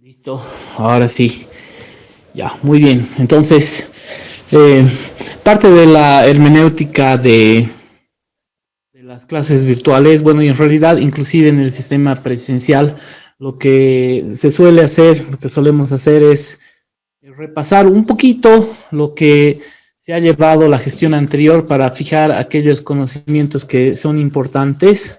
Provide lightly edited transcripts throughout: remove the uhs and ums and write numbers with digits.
Listo, ahora sí, ya, muy bien. Entonces, parte de la hermenéutica de las clases virtuales, bueno, y en realidad, inclusive en el sistema presencial, lo que se suele hacer, lo que solemos hacer es repasar un poquito lo que se ha llevado la gestión anterior para fijar aquellos conocimientos que son importantes,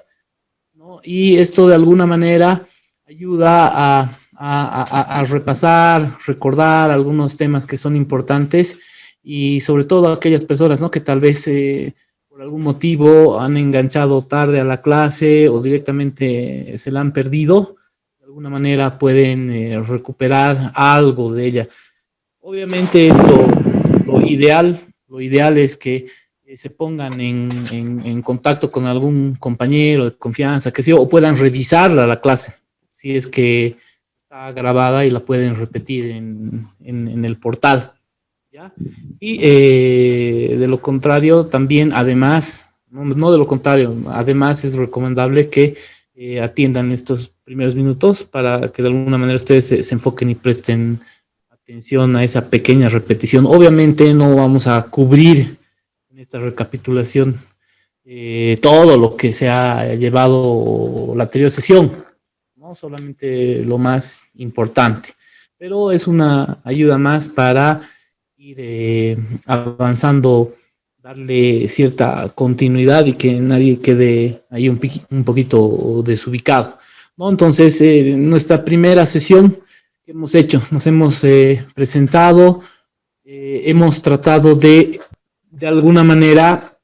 ¿no? Y esto de alguna manera ayuda a repasar, recordar algunos temas que son importantes y sobre todo a aquellas personas, ¿no? Que tal vez por algún motivo han enganchado tarde a la clase o directamente se la han perdido, de alguna manera pueden recuperar algo de ella. Obviamente lo ideal es que se pongan en contacto con algún compañero de confianza, que sí, o puedan revisarla la clase, si es que está grabada y la pueden repetir en el portal, ¿ya? Y de lo contrario, también, además, no de lo contrario, además es recomendable que atiendan estos primeros minutos para que de alguna manera ustedes se enfoquen y presten atención a esa pequeña repetición. Obviamente no vamos a cubrir en esta recapitulación todo lo que se ha llevado la anterior sesión, no solamente lo más importante, pero es una ayuda más para ir avanzando, darle cierta continuidad y que nadie quede ahí un poquito desubicado, ¿no? Entonces, nuestra primera sesión que hemos hecho, nos hemos presentado, hemos tratado de alguna manera,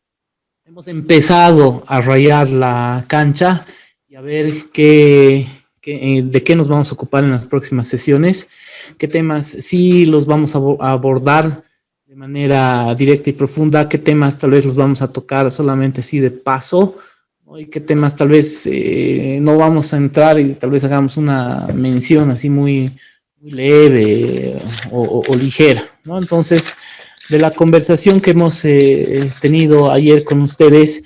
hemos empezado a rayar la cancha y a ver de qué nos vamos a ocupar en las próximas sesiones, qué temas sí los vamos a abordar de manera directa y profunda, qué temas tal vez los vamos a tocar solamente así de paso, ¿no? Y qué temas tal vez no vamos a entrar y tal vez hagamos una mención así muy leve o ligera, ¿no? Entonces, de la conversación que hemos tenido ayer con ustedes,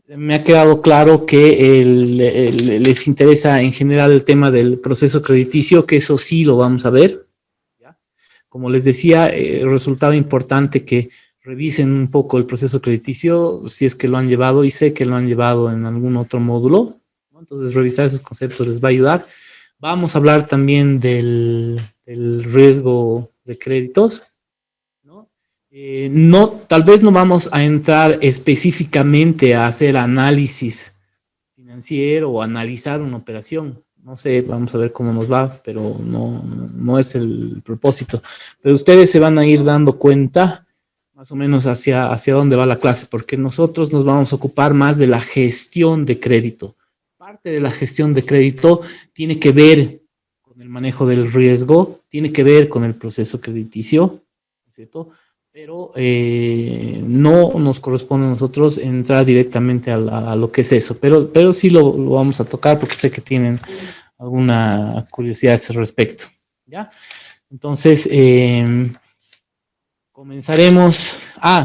me ha quedado claro que les interesa en general el tema del proceso crediticio, que eso sí lo vamos a ver, ¿ya? Como les decía, resultaba importante que revisen un poco el proceso crediticio, si es que lo han llevado, y sé que lo han llevado en algún otro módulo, ¿no? Entonces revisar esos conceptos les va a ayudar. Vamos a hablar también del riesgo de créditos, ¿no? No, tal vez no vamos a entrar específicamente a hacer análisis financiero o analizar una operación. No sé, vamos a ver cómo nos va, pero no es el propósito. Pero ustedes se van a ir dando cuenta más o menos hacia dónde va la clase, porque nosotros nos vamos a ocupar más de la gestión de crédito. Parte de la gestión de crédito tiene que ver con el manejo del riesgo, tiene que ver con el proceso crediticio, ¿cierto? Pero no nos corresponde a nosotros entrar directamente a lo que es eso, pero sí lo vamos a tocar porque sé que tienen alguna curiosidad a ese respecto, ¿ya? Entonces, comenzaremos.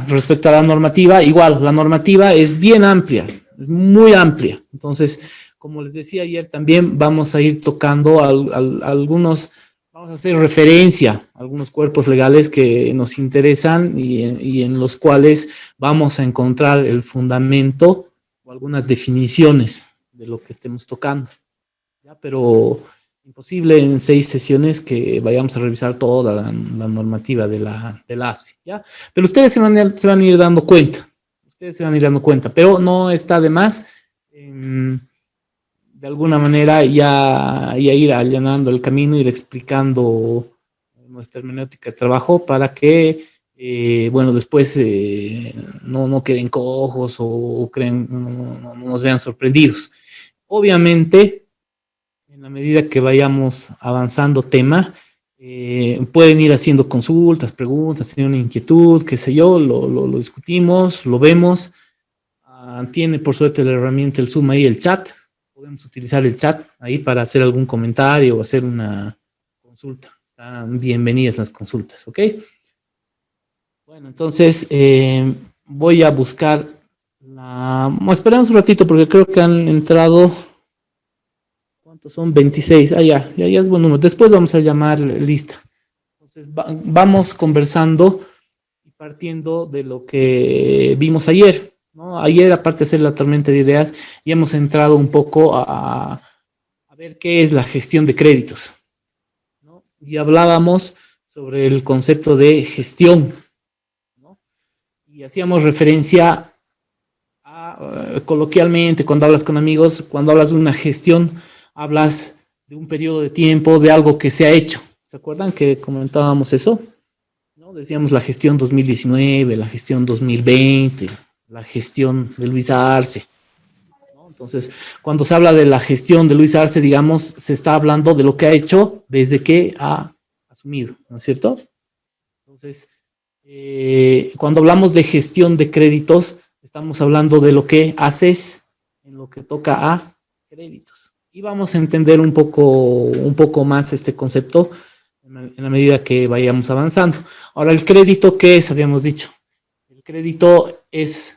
Respecto a la normativa, igual, la normativa es bien amplia, es muy amplia. Entonces, como les decía ayer, también vamos a ir tocando algunos, vamos a hacer referencia a algunos cuerpos legales que nos interesan y en los cuales vamos a encontrar el fundamento o algunas definiciones de lo que estemos tocando, ¿ya? Pero imposible en 6 sesiones que vayamos a revisar toda la normativa de la ASFI, ¿ya? Pero ustedes se van a ir dando cuenta, pero no está de más, de alguna manera ya ir allanando el camino, ir explicando nuestra hermenéutica de trabajo para que, bueno, después no queden cojos o creen, no nos vean sorprendidos. Obviamente, en la medida que vayamos avanzando tema, pueden ir haciendo consultas, preguntas, tienen una inquietud, qué sé yo, lo discutimos, lo vemos. Tiene por suerte la herramienta el Zoom ahí, el chat. Podemos utilizar el chat ahí para hacer algún comentario o hacer una consulta. Están bienvenidas las consultas, ¿ok? Bueno, entonces voy a buscar esperamos un ratito porque creo que han entrado. ¿Cuántos son? 26. Ah, ya es buen número. Después vamos a llamar lista. Entonces, vamos conversando y partiendo de lo que vimos ayer, ¿no? Ayer, aparte de hacer la tormenta de ideas, ya hemos entrado un poco a ver qué es la gestión de créditos, ¿no? Y hablábamos sobre el concepto de gestión, ¿no? Y hacíamos referencia a, coloquialmente, cuando hablas con amigos, cuando hablas de una gestión, hablas de un periodo de tiempo, de algo que se ha hecho. ¿Se acuerdan que comentábamos eso? ¿No? Decíamos la gestión 2019, la gestión 2020, la gestión de Luis Arce, ¿no? Entonces, cuando se habla de la gestión de Luis Arce, digamos, se está hablando de lo que ha hecho desde que ha asumido, ¿no es cierto? Entonces, cuando hablamos de gestión de créditos, estamos hablando de lo que haces en lo que toca a créditos. Y vamos a entender un poco más este concepto en la medida que vayamos avanzando. Ahora, el crédito, ¿qué es? Habíamos dicho. El crédito es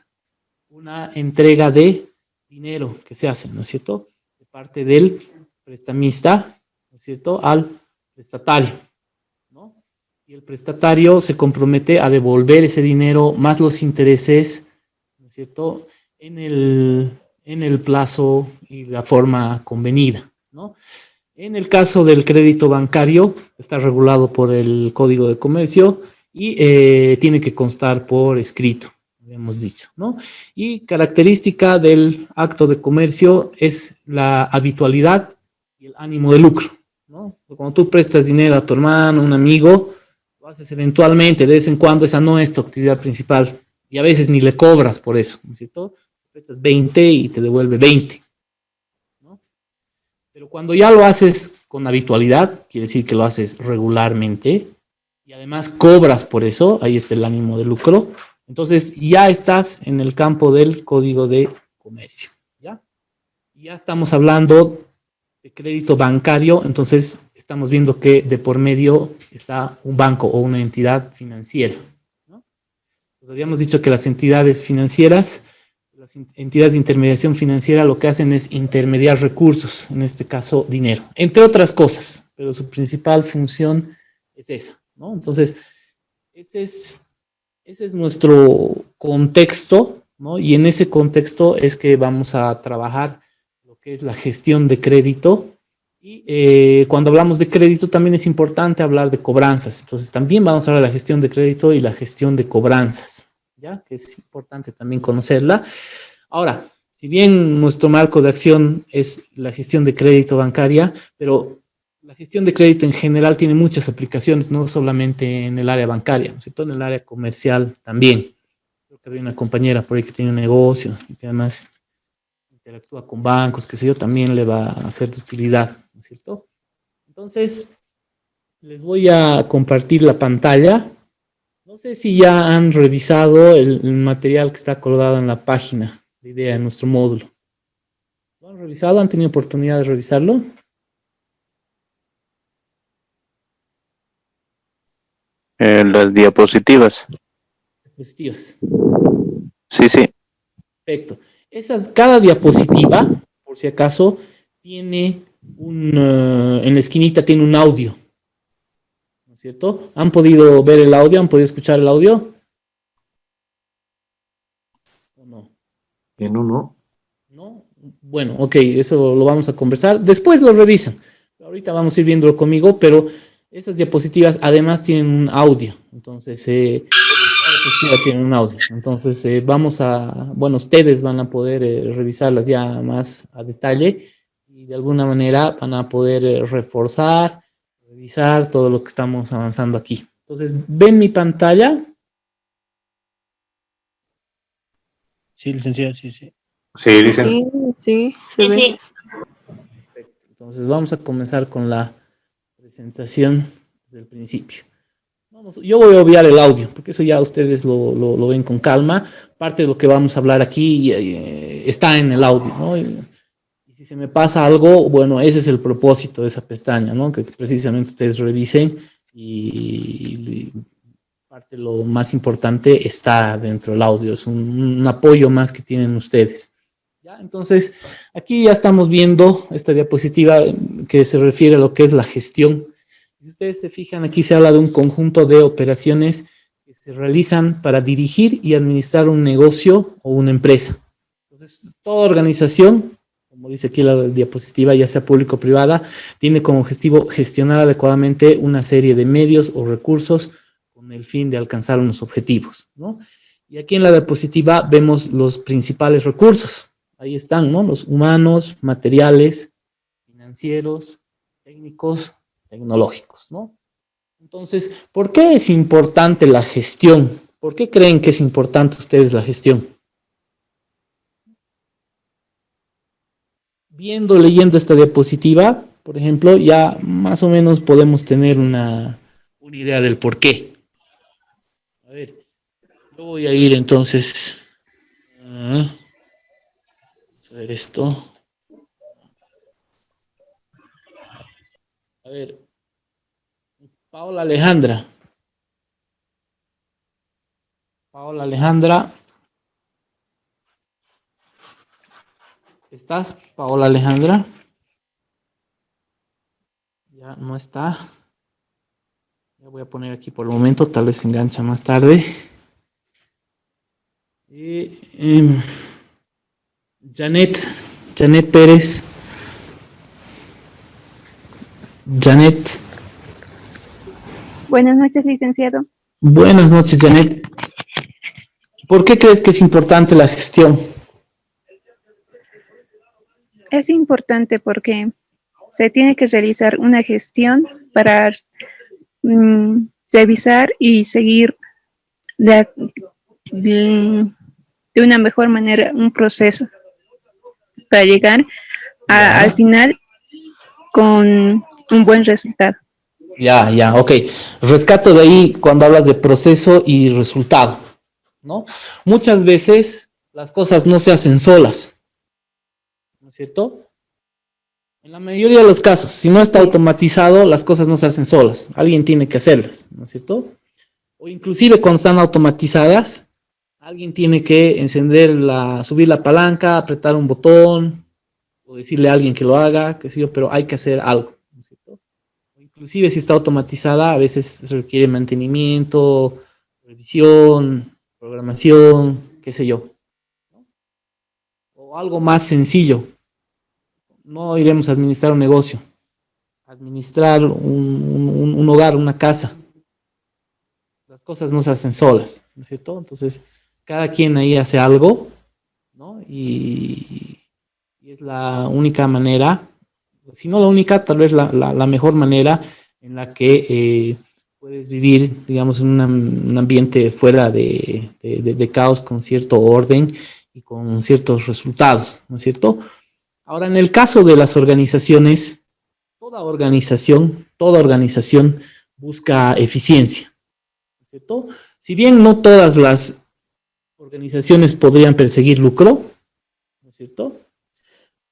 una entrega de dinero que se hace, ¿no es cierto? De parte del prestamista, ¿no es cierto? Al prestatario, ¿no? Y el prestatario se compromete a devolver ese dinero más los intereses, ¿no es cierto? En el plazo y la forma convenida, ¿no? En el caso del crédito bancario, está regulado por el Código de Comercio y tiene que constar por escrito, habíamos dicho, ¿no? Y característica del acto de comercio es la habitualidad y el ánimo de lucro, ¿no? Cuando tú prestas dinero a tu hermano, un amigo, lo haces eventualmente, de vez en cuando, esa no es tu actividad principal y a veces ni le cobras por eso, ¿no es cierto? Prestas 20 y te devuelve 20. Pero cuando ya lo haces con habitualidad, quiere decir que lo haces regularmente y además cobras por eso, ahí está el ánimo de lucro, entonces ya estás en el campo del Código de Comercio, ¿ya? Ya estamos hablando de crédito bancario, entonces estamos viendo que de por medio está un banco o una entidad financiera, ¿no? Pues habíamos dicho que las entidades financieras, las entidades de intermediación financiera lo que hacen es intermediar recursos, en este caso dinero, entre otras cosas, pero su principal función es esa, ¿no? Entonces, ese es nuestro contexto, ¿no? Y en ese contexto es que vamos a trabajar lo que es la gestión de crédito. Y cuando hablamos de crédito también es importante hablar de cobranzas. Entonces también vamos a hablar de la gestión de crédito y la gestión de cobranzas, ¿ya? Que es importante también conocerla. Ahora, si bien nuestro marco de acción es la gestión de crédito bancaria, pero la gestión de crédito en general tiene muchas aplicaciones, no solamente en el área bancaria, ¿no es cierto? En el área comercial también. Creo que había una compañera por ahí que tiene un negocio y que además interactúa con bancos, qué sé yo, también le va a ser de utilidad, ¿no es cierto? Entonces, les voy a compartir la pantalla. No sé si ya han revisado el material que está colgado en la página de idea en nuestro módulo. ¿Lo han revisado? ¿Han tenido oportunidad de revisarlo? Las diapositivas. Diapositivas. Sí, sí. Perfecto. Cada diapositiva, por si acaso, tiene en la esquinita tiene un audio, ¿no es cierto? ¿Han podido ver el audio? ¿Han podido escuchar el audio? ¿O no? No. ¿No? Bueno, ok, eso lo vamos a conversar. Después lo revisan. Ahorita vamos a ir viéndolo conmigo, pero esas diapositivas además tienen un audio. Entonces, cada diapositiva tiene un audio. Entonces, bueno, ustedes van a poder revisarlas ya más a detalle y de alguna manera van a poder reforzar, revisar todo lo que estamos avanzando aquí. Entonces, ¿ven mi pantalla? Sí, licenciado, sí. Sí, dicen. Sí, se ve. Perfecto. Entonces, vamos a comenzar con la presentación desde el principio. Yo voy a obviar el audio, porque eso ya ustedes lo ven con calma. Parte de lo que vamos a hablar aquí está en el audio, ¿no? Y si se me pasa algo, bueno, ese es el propósito de esa pestaña, ¿no? Que precisamente ustedes revisen y parte de lo más importante está dentro del audio. Es un apoyo más que tienen ustedes. ¿Ya? Entonces, aquí ya estamos viendo esta diapositiva que se refiere a lo que es la gestión. Si ustedes se fijan, aquí se habla de un conjunto de operaciones que se realizan para dirigir y administrar un negocio o una empresa. Entonces, toda organización, como dice aquí la diapositiva, ya sea público o privada, tiene como objetivo gestionar adecuadamente una serie de medios o recursos con el fin de alcanzar unos objetivos, ¿no? Y aquí en la diapositiva vemos los principales recursos. Ahí están, ¿no? Los humanos, materiales, financieros, técnicos, tecnológicos, ¿no? Entonces, ¿por qué es importante la gestión? ¿Por qué creen que es importante ustedes la gestión? Viendo, leyendo esta diapositiva, por ejemplo, ya más o menos podemos tener una idea del por qué. A ver, yo voy a ir entonces a ver esto. A ver, Paola Alejandra. Paola Alejandra. ¿Estás, Paola Alejandra? Ya no está. Ya voy a poner aquí por el momento, tal vez se engancha más tarde. Janet Pérez. Janet. Buenas noches, licenciado. Buenas noches, Janet. ¿Por qué crees que es importante la gestión? Es importante porque se tiene que realizar una gestión para revisar y seguir de, de una mejor manera un proceso para llegar al final con un buen resultado. Ya, ok. Rescato de ahí cuando hablas de proceso y resultado, ¿no? Muchas veces las cosas no se hacen solas, ¿no es cierto? En la mayoría de los casos, si no está automatizado, las cosas no se hacen solas. Alguien tiene que hacerlas, ¿no es cierto? O inclusive cuando están automatizadas, alguien tiene que subir la palanca, apretar un botón, o decirle a alguien que lo haga, qué sé yo, pero hay que hacer algo, ¿no es cierto? Inclusive si está automatizada, a veces se requiere mantenimiento, revisión, programación, qué sé yo, ¿no? O algo más sencillo. No iremos a administrar un negocio, administrar un hogar, una casa. Las cosas no se hacen solas, ¿no es cierto? Entonces, cada quien ahí hace algo, ¿no? Y es la única manera, si no la única, tal vez la mejor manera en la que puedes vivir, digamos, en un ambiente fuera de caos, con cierto orden y con ciertos resultados, ¿no es cierto? Ahora, en el caso de las organizaciones, toda organización busca eficiencia, ¿no es cierto? Si bien no todas las organizaciones podrían perseguir lucro, ¿no es cierto?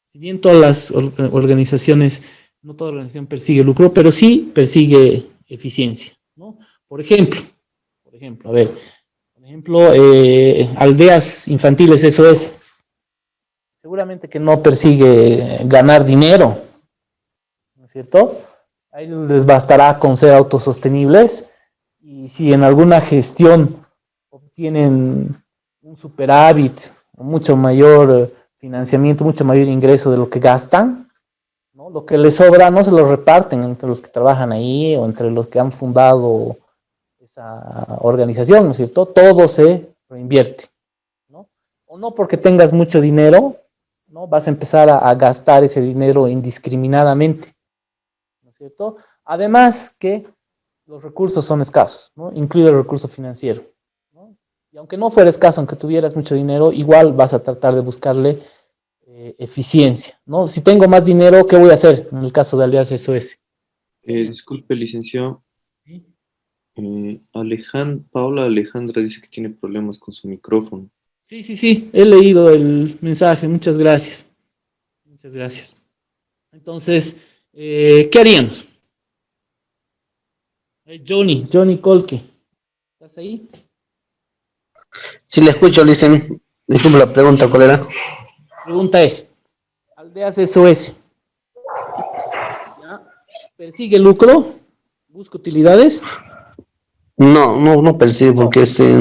Si bien todas las organizaciones, no toda organización persigue lucro, pero sí persigue eficiencia, ¿no? Por ejemplo, aldeas infantiles SOS, seguramente que no persigue ganar dinero, ¿no es cierto? A ellos les bastará con ser autosostenibles, y si en alguna gestión obtienen un superávit, mucho mayor financiamiento, mucho mayor ingreso de lo que gastan, ¿no? Lo que les sobra no se lo reparten entre los que trabajan ahí o entre los que han fundado esa organización, ¿no es cierto? Todo se reinvierte, ¿no? O no porque tengas mucho dinero, ¿no? Vas a empezar a gastar ese dinero indiscriminadamente, ¿no es cierto? Además que los recursos son escasos, ¿no? Incluido el recurso financiero, ¿no? Y aunque no fuera escaso, aunque tuvieras mucho dinero, igual vas a tratar de buscarle eficiencia, ¿no? Si tengo más dinero, ¿qué voy a hacer en el caso de Alianza SOS? Disculpe, licenciado. Paula Alejandra dice que tiene problemas con su micrófono. Sí, he leído el mensaje, muchas gracias. Muchas gracias. Entonces, ¿qué haríamos? Johnny Colque, ¿estás ahí? Sí, le escucho, Licen. Disculpe la pregunta, ¿cuál era? Pregunta es, Aldeas SOS, ¿ya? ¿Persigue lucro? ¿Busca utilidades? No percibe porque ese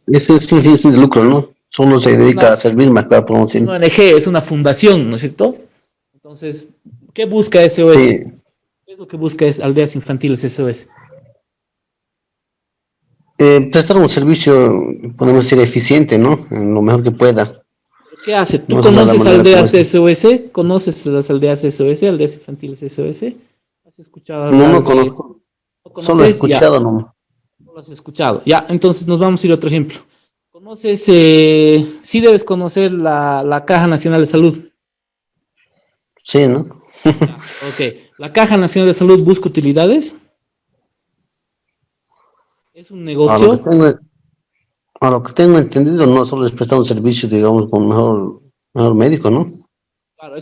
es sin fin de lucro, ¿no? Solo se dedica a servir más para Es una promoción. ONG, es una fundación, ¿no es cierto? Entonces, ¿qué busca SOS? Sí, ¿Qué es lo que busca es Aldeas Infantiles SOS? prestar un servicio, podemos decir, eficiente, ¿no? En lo mejor que pueda. ¿Qué hace? ¿Tú No es la conoces manera como Aldeas es. SOS? ¿Conoces las Aldeas SOS, Aldeas Infantiles SOS? ¿Has escuchado No hablar de...? conozco, ¿No solo he conoces? Ya, escuchado, ¿no? no lo has escuchado. Ya, entonces nos vamos a ir a otro ejemplo. ¿Conoces? Sí debes conocer la Caja Nacional de Salud. Sí, ¿no? Ya, ok. ¿La Caja Nacional de Salud busca utilidades? ¿Es un A lo que negocio? tengo, a lo que tengo entendido, no solo es prestar un servicio, digamos, con mejor médico, ¿no? Claro,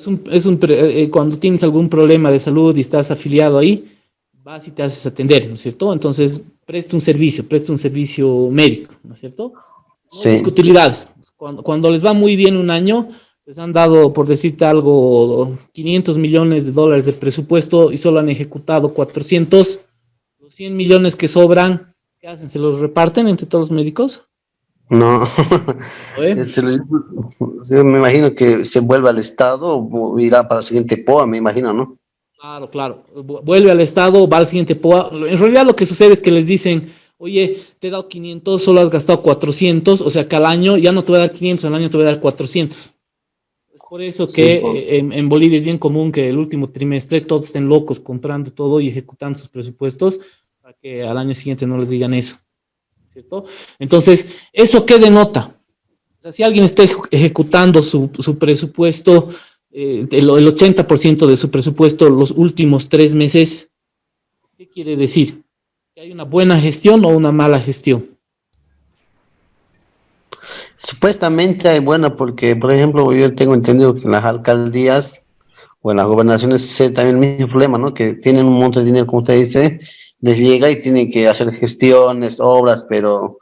cuando tienes algún problema de salud y estás afiliado ahí, vas y te haces atender, ¿no es cierto? Entonces, presta un servicio médico, ¿no es cierto? No busca Sí. utilidades. Cuando les va muy bien un año, les han dado, por decirte algo, 500 millones de dólares de presupuesto y solo han ejecutado 400. Los 100 millones que sobran, ¿qué hacen? ¿Se los reparten entre todos los médicos? No, ¿Lo ve? sí, me imagino que se vuelve al Estado o irá para el siguiente POA, me imagino, ¿no? Claro, claro. Vuelve al Estado, va al siguiente POA. En realidad lo que sucede es que les dicen, oye, te he dado 500, solo has gastado 400, o sea que al año ya no te voy a dar 500, al año te voy a dar 400. Es por eso Sí, que en Bolivia es bien común que el último trimestre todos estén locos comprando todo y ejecutando sus presupuestos para que al año siguiente no les digan eso, ¿cierto? Entonces, ¿eso qué denota? O sea, si alguien está ejecutando su presupuesto, el 80% de su presupuesto los últimos 3 meses, ¿qué quiere decir? ¿Que hay una buena gestión o una mala gestión? supuestamente hay buena porque, por ejemplo, yo tengo entendido que en las alcaldías o en las gobernaciones se también el mismo problema, ¿no? Que tienen un monto de dinero, como usted dice, les llega y tienen que hacer gestiones, obras, pero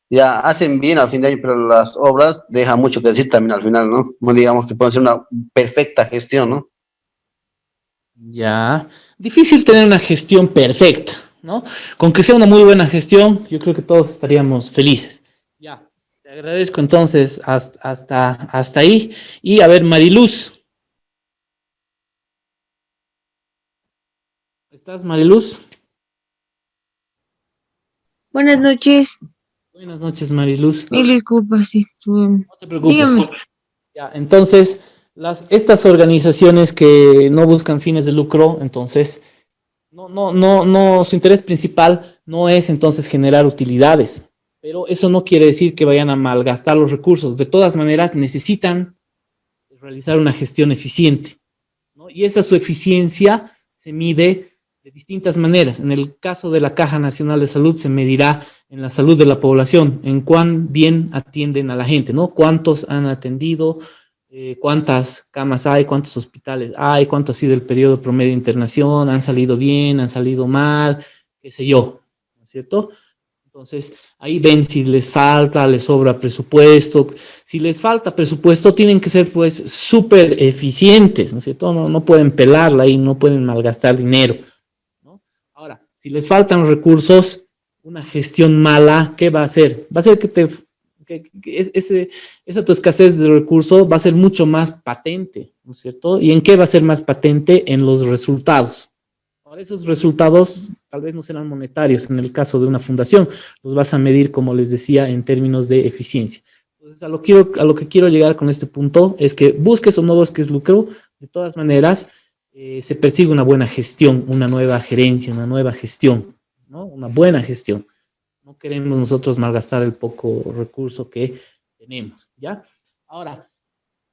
ya hacen bien al fin de año, pero las obras dejan mucho que decir también al final, ¿no? No digamos que pueden ser una perfecta gestión, ¿no? Ya, difícil tener una gestión perfecta, ¿no? Con que sea una muy buena gestión, yo creo que todos estaríamos felices. Ya, te agradezco entonces hasta ahí. Y a ver, Mariluz, ¿estás Mariluz? Buenas noches. Buenas noches, Mariluz. Mil disculpas, sí. No te preocupes. Dígame. Ya, entonces, estas organizaciones que no buscan fines de lucro, entonces, no, su interés principal no es entonces generar utilidades, pero eso no quiere decir que vayan a malgastar los recursos. De todas maneras, necesitan realizar una gestión eficiente, ¿no? Y esa su eficiencia se mide de distintas maneras. En el caso de la Caja Nacional de Salud se medirá en la salud de la población, en cuán bien atienden a la gente, ¿no? Cuántos han atendido, cuántas camas hay, cuántos hospitales hay, cuánto ha sido el periodo promedio de internación, han salido bien, han salido mal, qué sé yo, ¿no es cierto? Entonces, ahí ven si les falta, les sobra presupuesto. Si les falta presupuesto, tienen que ser pues súper eficientes, ¿no es cierto? No pueden pelarla y no pueden malgastar dinero, ¿no? Ahora, si les faltan recursos, una gestión mala, ¿qué va a hacer? Va a hacer que esa tu escasez de recursos va a ser mucho más patente, ¿no es cierto? ¿Y en qué va a ser más patente? En los resultados. Ahora, esos resultados tal vez no serán monetarios en el caso de una fundación, los vas a medir, como les decía, en términos de eficiencia. Entonces, a lo que quiero llegar con este punto es que busques o no busques lucro, de todas maneras, se persigue una buena gestión, una nueva gerencia, una nueva gestión, ¿no? Una buena gestión. No queremos nosotros malgastar el poco recurso que tenemos, ¿ya? Ahora,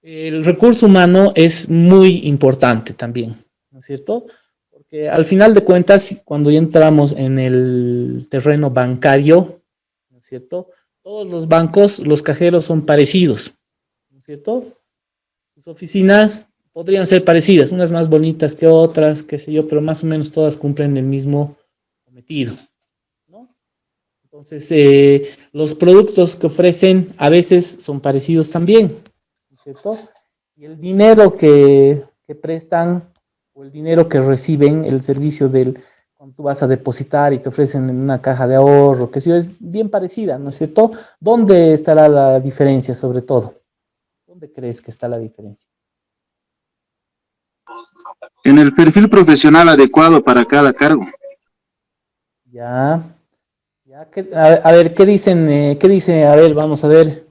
el recurso humano es muy importante también, ¿no es cierto? Porque al final de cuentas, cuando ya entramos en el terreno bancario, ¿no es cierto? Todos los bancos, los cajeros son parecidos, ¿no es cierto? Sus oficinas podrían ser parecidas, unas más bonitas que otras, qué sé yo, pero más o menos todas cumplen el mismo cometido, ¿no? Entonces, los productos que ofrecen a veces son parecidos también, ¿no es cierto? Y el dinero que prestan o el dinero que reciben, el servicio cuando tú vas a depositar y te ofrecen en una caja de ahorro, que sí, es bien parecida, ¿no es cierto? ¿Dónde estará la diferencia sobre todo? ¿Dónde crees que está la diferencia? En el perfil profesional adecuado para cada cargo. Ya, ya, a ver, ¿qué dicen? ¿Qué dice? A ver, vamos a ver.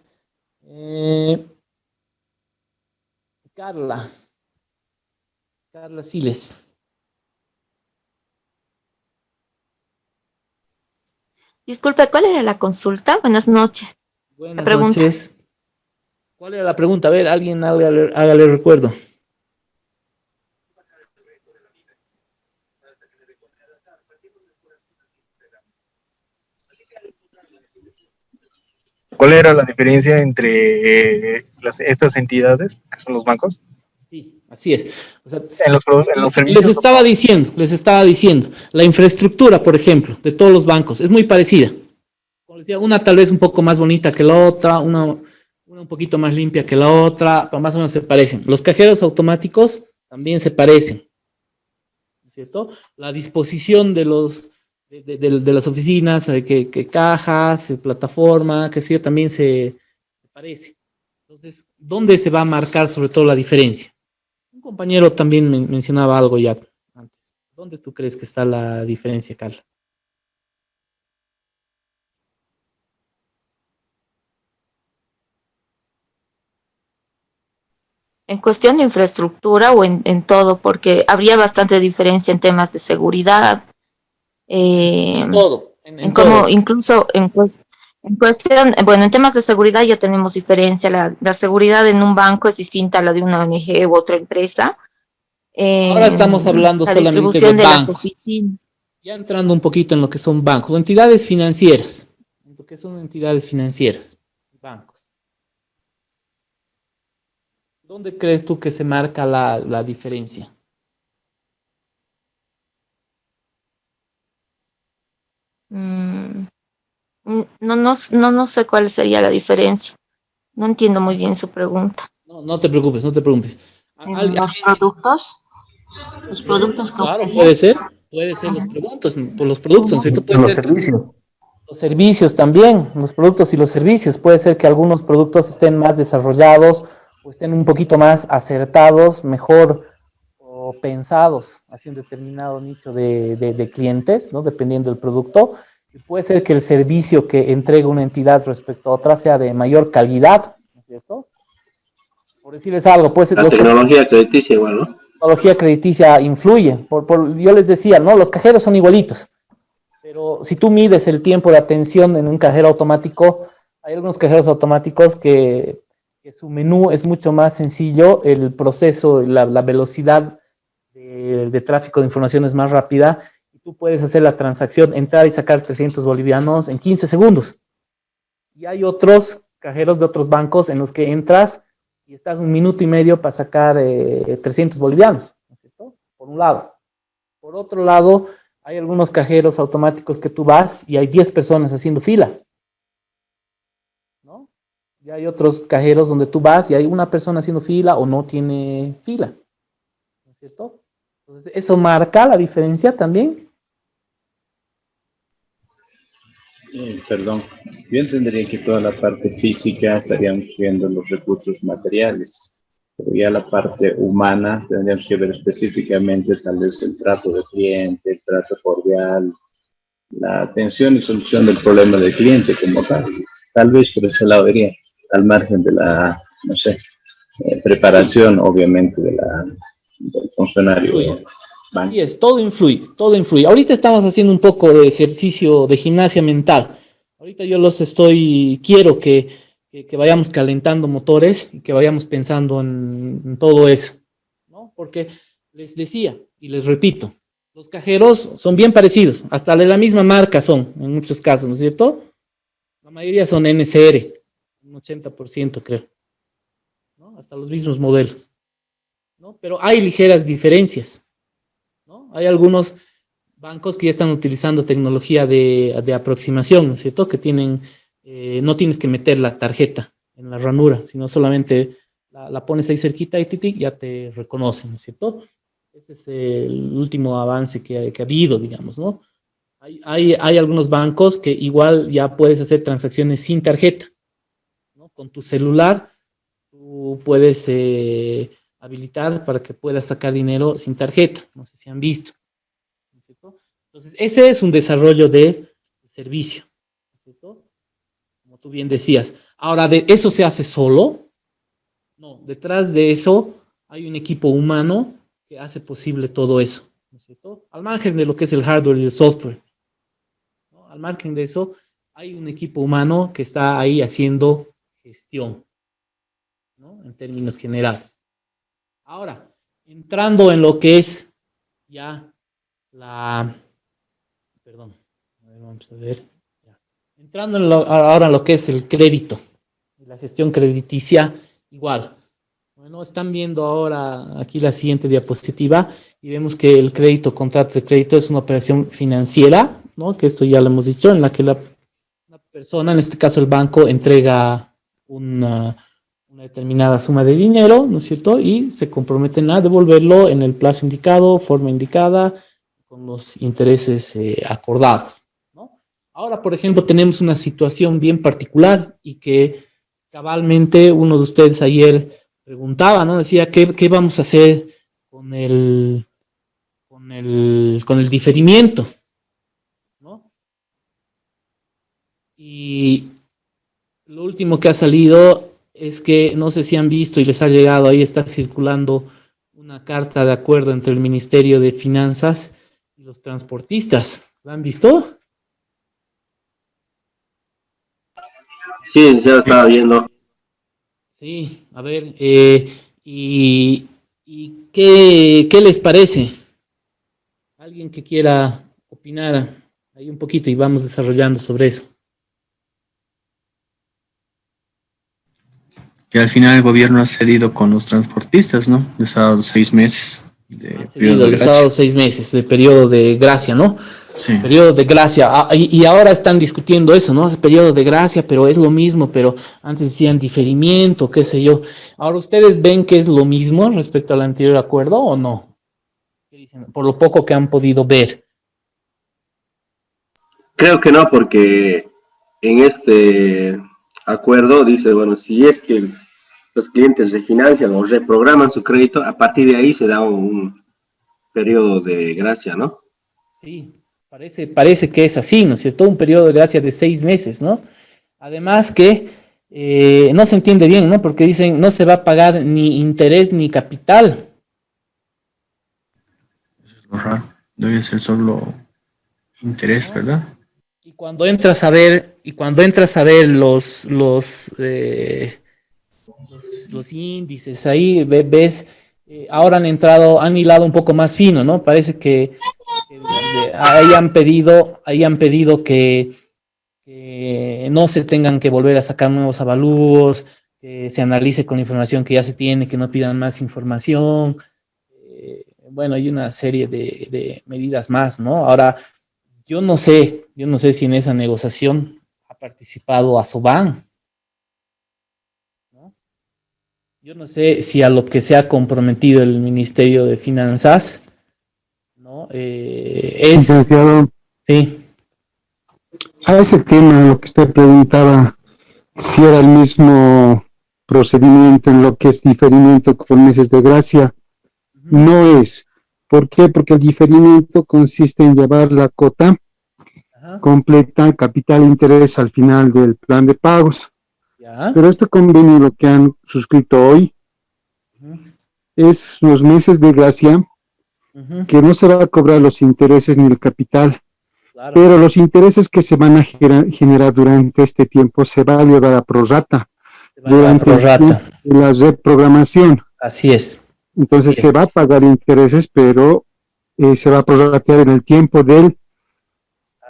Carla Siles. Disculpe, ¿cuál era la consulta? Buenas noches. Buenas pregunta. noches. ¿Cuál era la pregunta? A ver, alguien hágale recuerdo. ¿Cuál era la diferencia entre estas entidades, que son los bancos? Sí, así es. O sea, En los servicios. les estaba diciendo, la infraestructura, por ejemplo, de todos los bancos es muy parecida. Como les decía, una tal vez un poco más bonita que la otra, una un poquito más limpia que la otra, pero más o menos se parecen. Los cajeros automáticos también se parecen, ¿cierto? La disposición de las oficinas, que cajas, plataforma, que sí, también se parece. Entonces, ¿dónde se va a marcar sobre todo la diferencia? Un compañero también mencionaba algo ya antes. ¿Dónde tú crees que está la diferencia, Carla? En cuestión de infraestructura o en todo, porque habría bastante diferencia en temas de seguridad. Todo. En cómo, incluso en cuestión, bueno, en temas de seguridad ya tenemos diferencia. La seguridad en un banco es distinta a la de una ONG u otra empresa. Ahora estamos hablando la solamente distribución de de las bancos. oficinas. Ya entrando un poquito en lo que son bancos, o entidades financieras. Lo que son entidades financieras, bancos. ¿Dónde crees tú que se marca la diferencia? No sé cuál sería la diferencia. No entiendo muy bien su pregunta. No te preocupes, no te preocupes. ¿Los productos? ¿Los productos que Claro, ofrecen? puede ser los productos, ¿cierto? Puede Los ser servicios. los servicios también, los productos y los servicios. Puede ser que algunos productos estén más desarrollados o estén un poquito más acertados, mejor o pensados hacia un determinado nicho de clientes, ¿no? Dependiendo del producto. Y puede ser que el servicio que entregue una entidad respecto a otra sea de mayor calidad, ¿no es cierto? Por decirles algo, puede ser... La tecnología crediticia igual, ¿no? Tecnología crediticia influye. Yo les decía, ¿no? Los cajeros son igualitos. Pero si tú mides el tiempo de atención en un cajero automático, hay algunos cajeros automáticos que su menú es mucho más sencillo, el proceso, la velocidad de tráfico de información es más rápida, y tú puedes hacer la transacción, entrar y sacar 300 bolivianos en 15 segundos. Y hay otros cajeros de otros bancos en los que entras y estás 1 minuto y medio para sacar 300 bolivianos, ¿no es cierto? Por un lado. Por otro lado, hay algunos cajeros automáticos que tú vas y hay 10 personas haciendo fila, ¿no? Y hay otros cajeros donde tú vas y hay una persona haciendo fila o no tiene fila, ¿no es cierto? Entonces, ¿eso marca la diferencia también? Perdón, yo entendería que toda la parte física estaríamos viendo los recursos materiales, pero ya la parte humana tendríamos que ver específicamente tal vez el trato de cliente, el trato cordial, la atención y solución del problema del cliente como tal. Tal vez por ese lado iría, al margen de la, no sé, preparación obviamente del funcionario. Así es, todo influye, todo influye. Ahorita estamos haciendo un poco de ejercicio de gimnasia mental. Ahorita quiero que vayamos calentando motores y que vayamos pensando en todo eso, ¿no? Porque les decía y les repito, los cajeros son bien parecidos, hasta de la misma marca son, en muchos casos, ¿no es cierto? La mayoría son NCR, un 80% creo, ¿no? Hasta los mismos modelos, ¿no? Pero hay ligeras diferencias, ¿no? Hay algunos bancos que ya están utilizando tecnología de aproximación, ¿no es cierto? Que tienen, no tienes que meter la tarjeta en la ranura, sino solamente la pones ahí cerquita y ya te reconocen, ¿no es cierto? Ese es el último avance que ha habido, digamos, ¿no? Hay algunos bancos que igual ya puedes hacer transacciones sin tarjeta, ¿no? Con tu celular tú puedes habilitar para que puedas sacar dinero sin tarjeta. No sé si han visto, ¿no es cierto? Entonces, ese es un desarrollo de servicio, ¿no es cierto? Como tú bien decías. Ahora, ¿de eso se hace solo? No, detrás de eso hay un equipo humano que hace posible todo eso, ¿no es cierto? Al margen de lo que es el hardware y el software, ¿no? Al margen de eso, hay un equipo humano que está ahí haciendo gestión, ¿no? En términos generales. Ahora, entrando en lo que es ya perdón, a ver, vamos a ver. Ya. Entrando ahora en lo que es el crédito, la gestión crediticia, igual. Bueno, están viendo ahora aquí la siguiente diapositiva y vemos que el contrato de crédito es una operación financiera, ¿no? Que esto ya lo hemos dicho, en la que una persona, en este caso el banco, entrega una determinada suma de dinero, ¿no es cierto? Y se comprometen a devolverlo en el plazo indicado, forma indicada, con los intereses acordados, ¿no? Ahora, por ejemplo, tenemos una situación bien particular y que cabalmente uno de ustedes ayer preguntaba, ¿no? Decía, ¿qué vamos a hacer con el diferimiento? ¿No? Y lo último que ha salido es que, no sé si han visto y les ha llegado, ahí está circulando una carta de acuerdo entre el Ministerio de Finanzas y los transportistas. ¿La han visto? Sí, ya lo estaba viendo. Sí, a ver, ¿y qué les parece? Alguien que quiera opinar ahí un poquito y vamos desarrollando sobre eso. Que al final el gobierno ha cedido con los transportistas, ¿no? Les ha dado 6 meses de periodo de Les ha dado 6 meses de periodo de gracia, ¿no? Sí. Periodo de gracia. Y ahora están discutiendo eso, ¿no? Es periodo de gracia, pero es lo mismo, pero antes decían diferimiento, qué sé yo. Ahora, ¿ustedes ven que es lo mismo respecto al anterior acuerdo o no? ¿Qué dicen? Por lo poco que han podido ver. Creo que no, porque en este acuerdo dice, bueno, si es que los clientes refinancian o reprograman su crédito, a partir de ahí se da un periodo de gracia, ¿no? Sí, parece que es así, ¿no es cierto? Un periodo de gracia de 6 meses, ¿no? Además que no se entiende bien, ¿no? Porque dicen no se va a pagar ni interés ni capital. Eso es lo raro. Debe ser solo interés, ¿verdad? Y cuando entras a ver, los índices ahí, ves, ahora han hilado un poco más fino, ¿no? Parece que ahí han pedido que no se tengan que volver a sacar nuevos avalúos, que se analice con la información que ya se tiene, que no pidan más información. Bueno, hay una serie de medidas más, ¿no? Ahora, yo no sé si en esa negociación ha participado Asoban, ¿no? Yo no sé si a lo que se ha comprometido el Ministerio de Finanzas, ¿no? Licenciado, Sí. a ese tema, lo que usted preguntaba, si era el mismo procedimiento en lo que es diferimiento con meses de gracia, no es. ¿Por qué? Porque el diferimiento consiste en llevar la cuota completa, capital e interés al final del plan de pagos. ¿Ya? Pero este convenio, lo que han suscrito hoy, es los meses de gracia, que no se va a cobrar los intereses ni el capital, Claro. pero los intereses que se van a generar durante este tiempo se va a llevar a prorrata durante el tiempo de la reprogramación. Así es. Entonces se va a pagar intereses, pero se va a prorratear en el tiempo de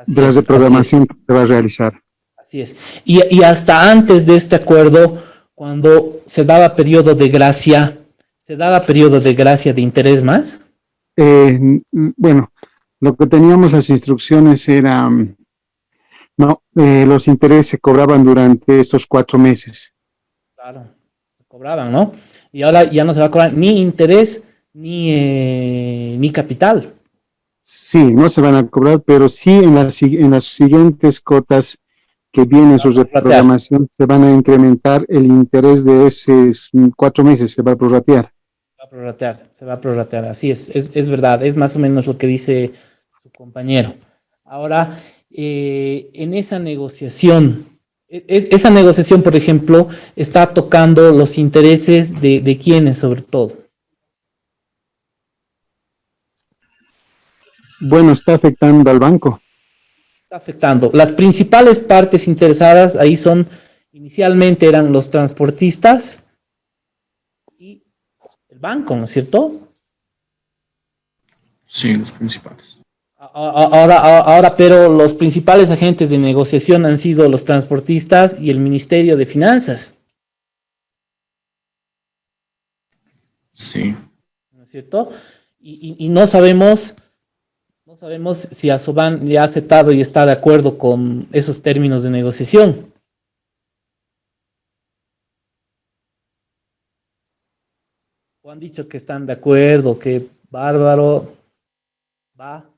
la reprogramación que se va a realizar. Así es. Y hasta antes de este acuerdo, cuando se daba periodo de gracia, ¿se daba periodo de gracia de interés más? Bueno, lo que teníamos las instrucciones era, los intereses se cobraban durante estos 4 meses. Claro, se cobraban, ¿no? Y ahora ya no se va a cobrar ni interés ni capital. Sí, no se van a cobrar, pero sí en las siguientes cotas que vienen su reprogramación se van a incrementar el interés de esos 4 meses, se va a prorratear. Se va a prorratear, así es verdad, es más o menos lo que dice su compañero. Ahora, en esa negociación, esa negociación, por ejemplo, está tocando los intereses de quiénes, sobre todo. Bueno, está afectando al banco. Está afectando. Las principales partes interesadas ahí inicialmente eran los transportistas y el banco, ¿no es cierto? Sí, los principales. Ahora, pero los principales agentes de negociación han sido los transportistas y el Ministerio de Finanzas. Sí. ¿No es cierto? Y no sabemos si Asoban ya ha aceptado y está de acuerdo con esos términos de negociación. O han dicho que están de acuerdo, que bárbaro va.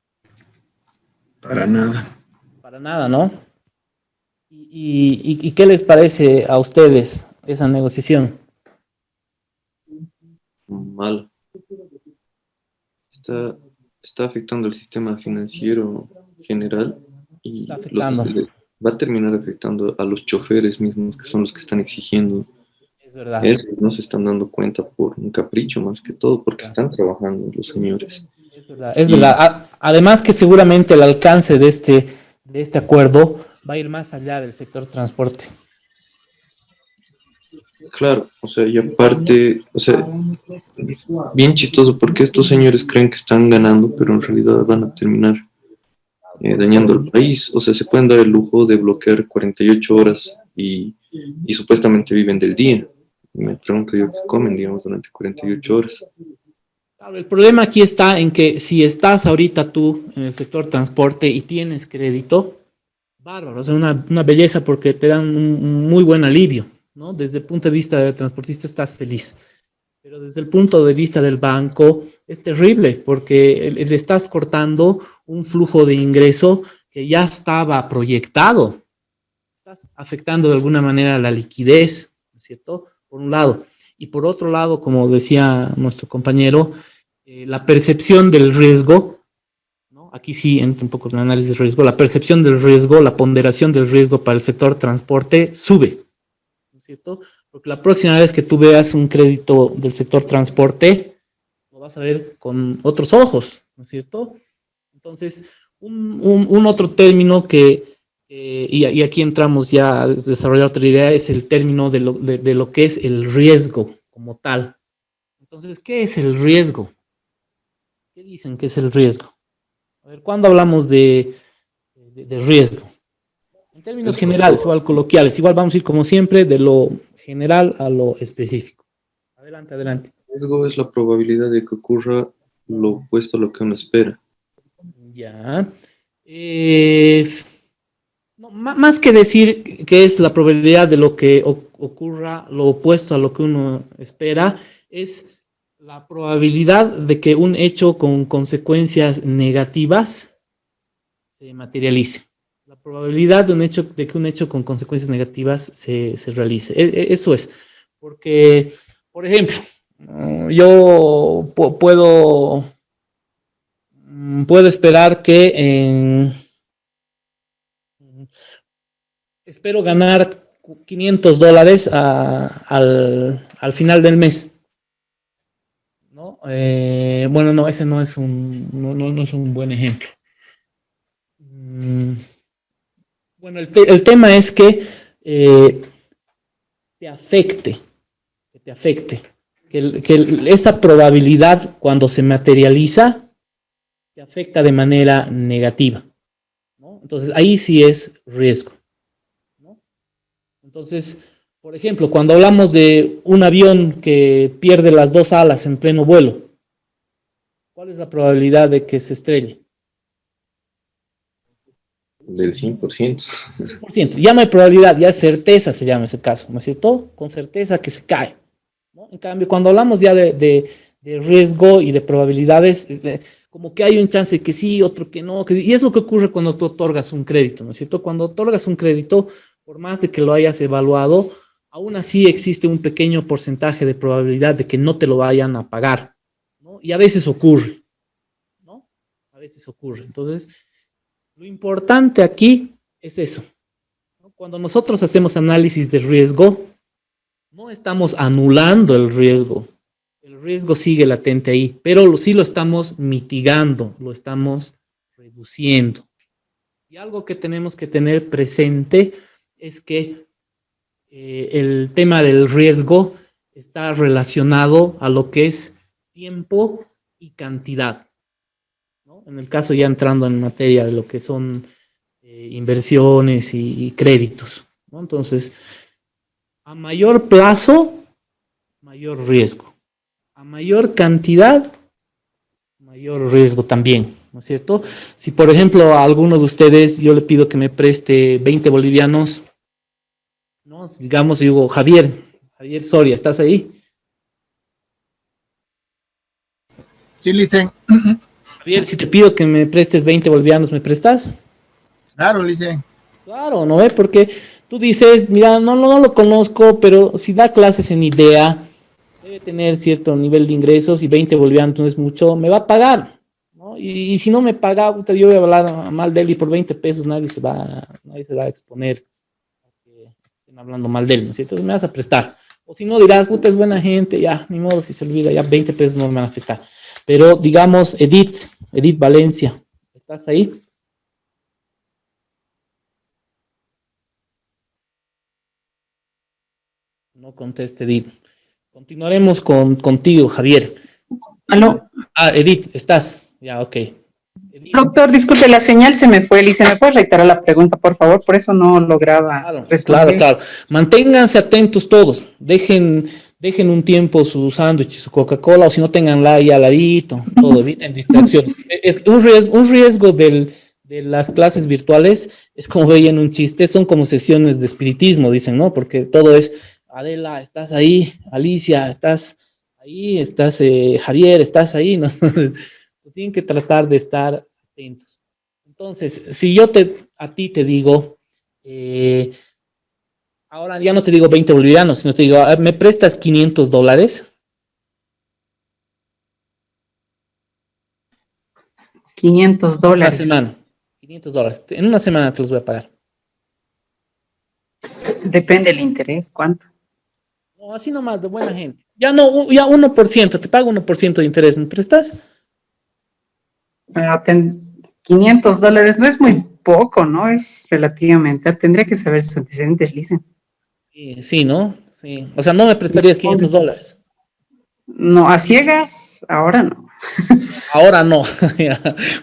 Para nada. Para nada, ¿no? ¿Y qué les parece a ustedes esa negociación? Mal. Está afectando el sistema financiero general y va a terminar afectando a los choferes mismos, que son los que están exigiendo. Es verdad. Esos no se están dando cuenta por un capricho más que todo, porque están trabajando los señores. Es verdad. Además que seguramente el alcance de este acuerdo va a ir más allá del sector transporte. Claro, o sea, y aparte, o sea, bien chistoso porque estos señores creen que están ganando, pero en realidad van a terminar dañando el país. O sea, se pueden dar el lujo de bloquear 48 horas y supuestamente viven del día. Me pregunto yo qué comen, digamos, durante 48 horas. Claro, el problema aquí está en que si estás ahorita tú en el sector transporte y tienes crédito, bárbaro, o sea, una belleza porque te dan un muy buen alivio, ¿no? Desde el punto de vista del transportista estás feliz, pero desde el punto de vista del banco es terrible porque le estás cortando un flujo de ingreso que ya estaba proyectado. Estás afectando de alguna manera la liquidez, ¿no es cierto? Por un lado. Y por otro lado, como decía nuestro compañero, la percepción del riesgo, ¿no? Aquí sí entra un poco el análisis de riesgo, la percepción del riesgo, la ponderación del riesgo para el sector transporte sube, ¿no es cierto? Porque la próxima vez que tú veas un crédito del sector transporte, lo vas a ver con otros ojos, ¿no es cierto? Entonces, un otro término que, y aquí entramos ya a desarrollar otra idea, es el término de lo que es el riesgo como tal. Entonces, ¿qué es el riesgo? ¿Qué dicen que es el riesgo? A ver, ¿cuándo hablamos de riesgo? En términos generales, igual coloquiales, igual vamos a ir como siempre de lo general a lo específico. Adelante. El riesgo es la probabilidad de que ocurra lo opuesto a lo que uno espera. Ya. No, más que decir que es la probabilidad de lo que ocurra lo opuesto a lo que uno espera, es la probabilidad de que un hecho con consecuencias negativas se materialice. La probabilidad de que un hecho con consecuencias negativas se realice. Eso es. Porque, por ejemplo, yo puedo esperar que espero ganar $500 al final del mes. ¿No? Bueno, no, ese no es no es un buen ejemplo. Bueno, el tema es que te afecte, que esa probabilidad cuando se materializa te afecta de manera negativa, ¿no? Entonces ahí sí es riesgo, ¿no? Entonces, por ejemplo, cuando hablamos de un avión que pierde las 2 alas en pleno vuelo, ¿cuál es la probabilidad de que se estrelle? Del 100%. 100%. Ya no hay probabilidad, ya es certeza, se llama ese caso, ¿no es cierto? Con certeza que se cae, ¿no? ¿no? En cambio, cuando hablamos ya de riesgo y de probabilidades, como que hay un chance que sí, otro que no, y es lo que ocurre cuando tú otorgas un crédito, ¿no es cierto? Cuando otorgas un crédito, por más de que lo hayas evaluado, aún así existe un pequeño porcentaje de probabilidad de que no te lo vayan a pagar, ¿no? Y a veces ocurre, ¿no? A veces ocurre. Entonces, lo importante aquí es eso, ¿no? Cuando nosotros hacemos análisis de riesgo, no estamos anulando el riesgo. El riesgo sigue latente ahí, pero sí lo estamos mitigando, lo estamos reduciendo. Y algo que tenemos que tener presente es que el tema del riesgo está relacionado a lo que es tiempo y cantidad, ¿no? En el caso ya entrando en materia de lo que son inversiones y créditos, ¿no? Entonces, a mayor plazo, mayor riesgo. A mayor cantidad, mayor riesgo también, ¿no es cierto? Si, por ejemplo, a alguno de ustedes yo le pido que me preste 20 bolivianos, ¿no? Digamos, digo, Javier Soria, ¿estás ahí? Sí, Licen. Javier, si te pido que me prestes 20 bolivianos, ¿me prestas? Claro, Licen. Claro, ¿no ve? Porque tú dices, mira, no lo conozco, pero si da clases en IDEA, debe tener cierto nivel de ingresos y 20 bolivianos no es mucho, me va a pagar, ¿no? Y si no me paga, yo voy a hablar mal de él y por 20 pesos nadie se va a exponer a que estén hablando mal de él, ¿no es cierto? Entonces me vas a prestar. O si no dirás, puta, es buena gente, ya, ni modo, si se olvida, ya 20 pesos no me van a afectar. Pero digamos, Edith Valencia, ¿estás ahí? No conteste, Edith. Continuaremos contigo, Javier. ¿Aló? Edith, ¿estás? Ya, ok. Edith. Doctor, disculpe, la señal se me fue. Lice, ¿me puede reiterar la pregunta, por favor? Por eso no lograba responder. Claro. Manténganse atentos todos. Dejen un tiempo su sándwich, su Coca-Cola, o si no, tenganla ahí al ladito. Todo, eviten distracción. Es un riesgo de las clases virtuales, es como veían un chiste, son como sesiones de espiritismo, dicen, ¿no? Porque todo es... Adela, estás ahí, Alicia, estás ahí, estás Javier, estás ahí, ¿no? Tienen que tratar de estar atentos. Entonces, si yo a ti te digo, ahora ya no te digo 20 bolivianos, sino te digo, ¿me prestas $500? 500 dólares. Una semana, $500. En una semana te los voy a pagar. Depende del interés, ¿cuánto? No, así nomás, de buena gente. Ya no, ya 1%, te pago 1% de interés, ¿me prestas? $500 no es muy poco, ¿no? Es relativamente. Tendría que saber sus antecedentes, Licen. Sí, ¿no? Sí. O sea, no me prestarías $500. No, a ciegas, ahora no. Ahora no.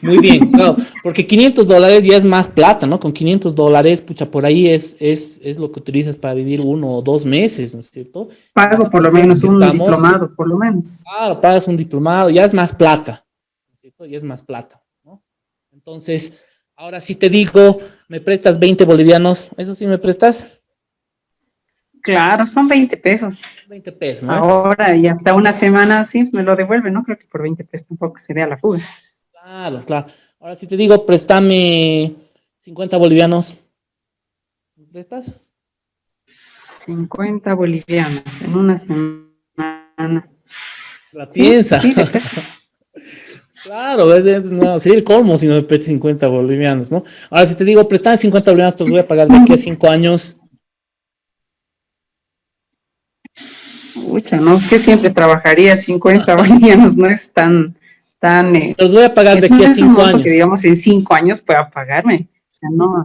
Muy bien, claro, porque $500 ya es más plata, ¿no? Con $500, pucha, por ahí es lo que utilizas para vivir 1 o 2 meses, ¿no es cierto? Pago por lo menos un diplomado, por lo menos. Claro, pagas un diplomado, ya es más plata, ¿no es cierto? Ya es más plata, ¿no? Entonces, ahora si te digo, ¿me prestas 20 bolivianos? ¿Eso sí me prestas? Claro, son 20 pesos. 20 pesos, ¿no? Ahora, y hasta una semana, sí, me lo devuelven, ¿no? Creo que por 20 pesos tampoco sería la fuga. Claro. Ahora, si te digo, préstame 50 bolivianos, ¿me prestas? 50 bolivianos en una semana. La piensa. Sí, claro, no, sería el colmo si no me prestas 50 bolivianos, ¿no? Ahora, si te digo, préstame 50 bolivianos, te los voy a pagar de aquí a 5 años. Pucha, no, que siempre trabajaría 50 bolivianos, no es tan los voy a pagar de aquí a 5 años. Que digamos en 5 años pueda pagarme. O sea, no.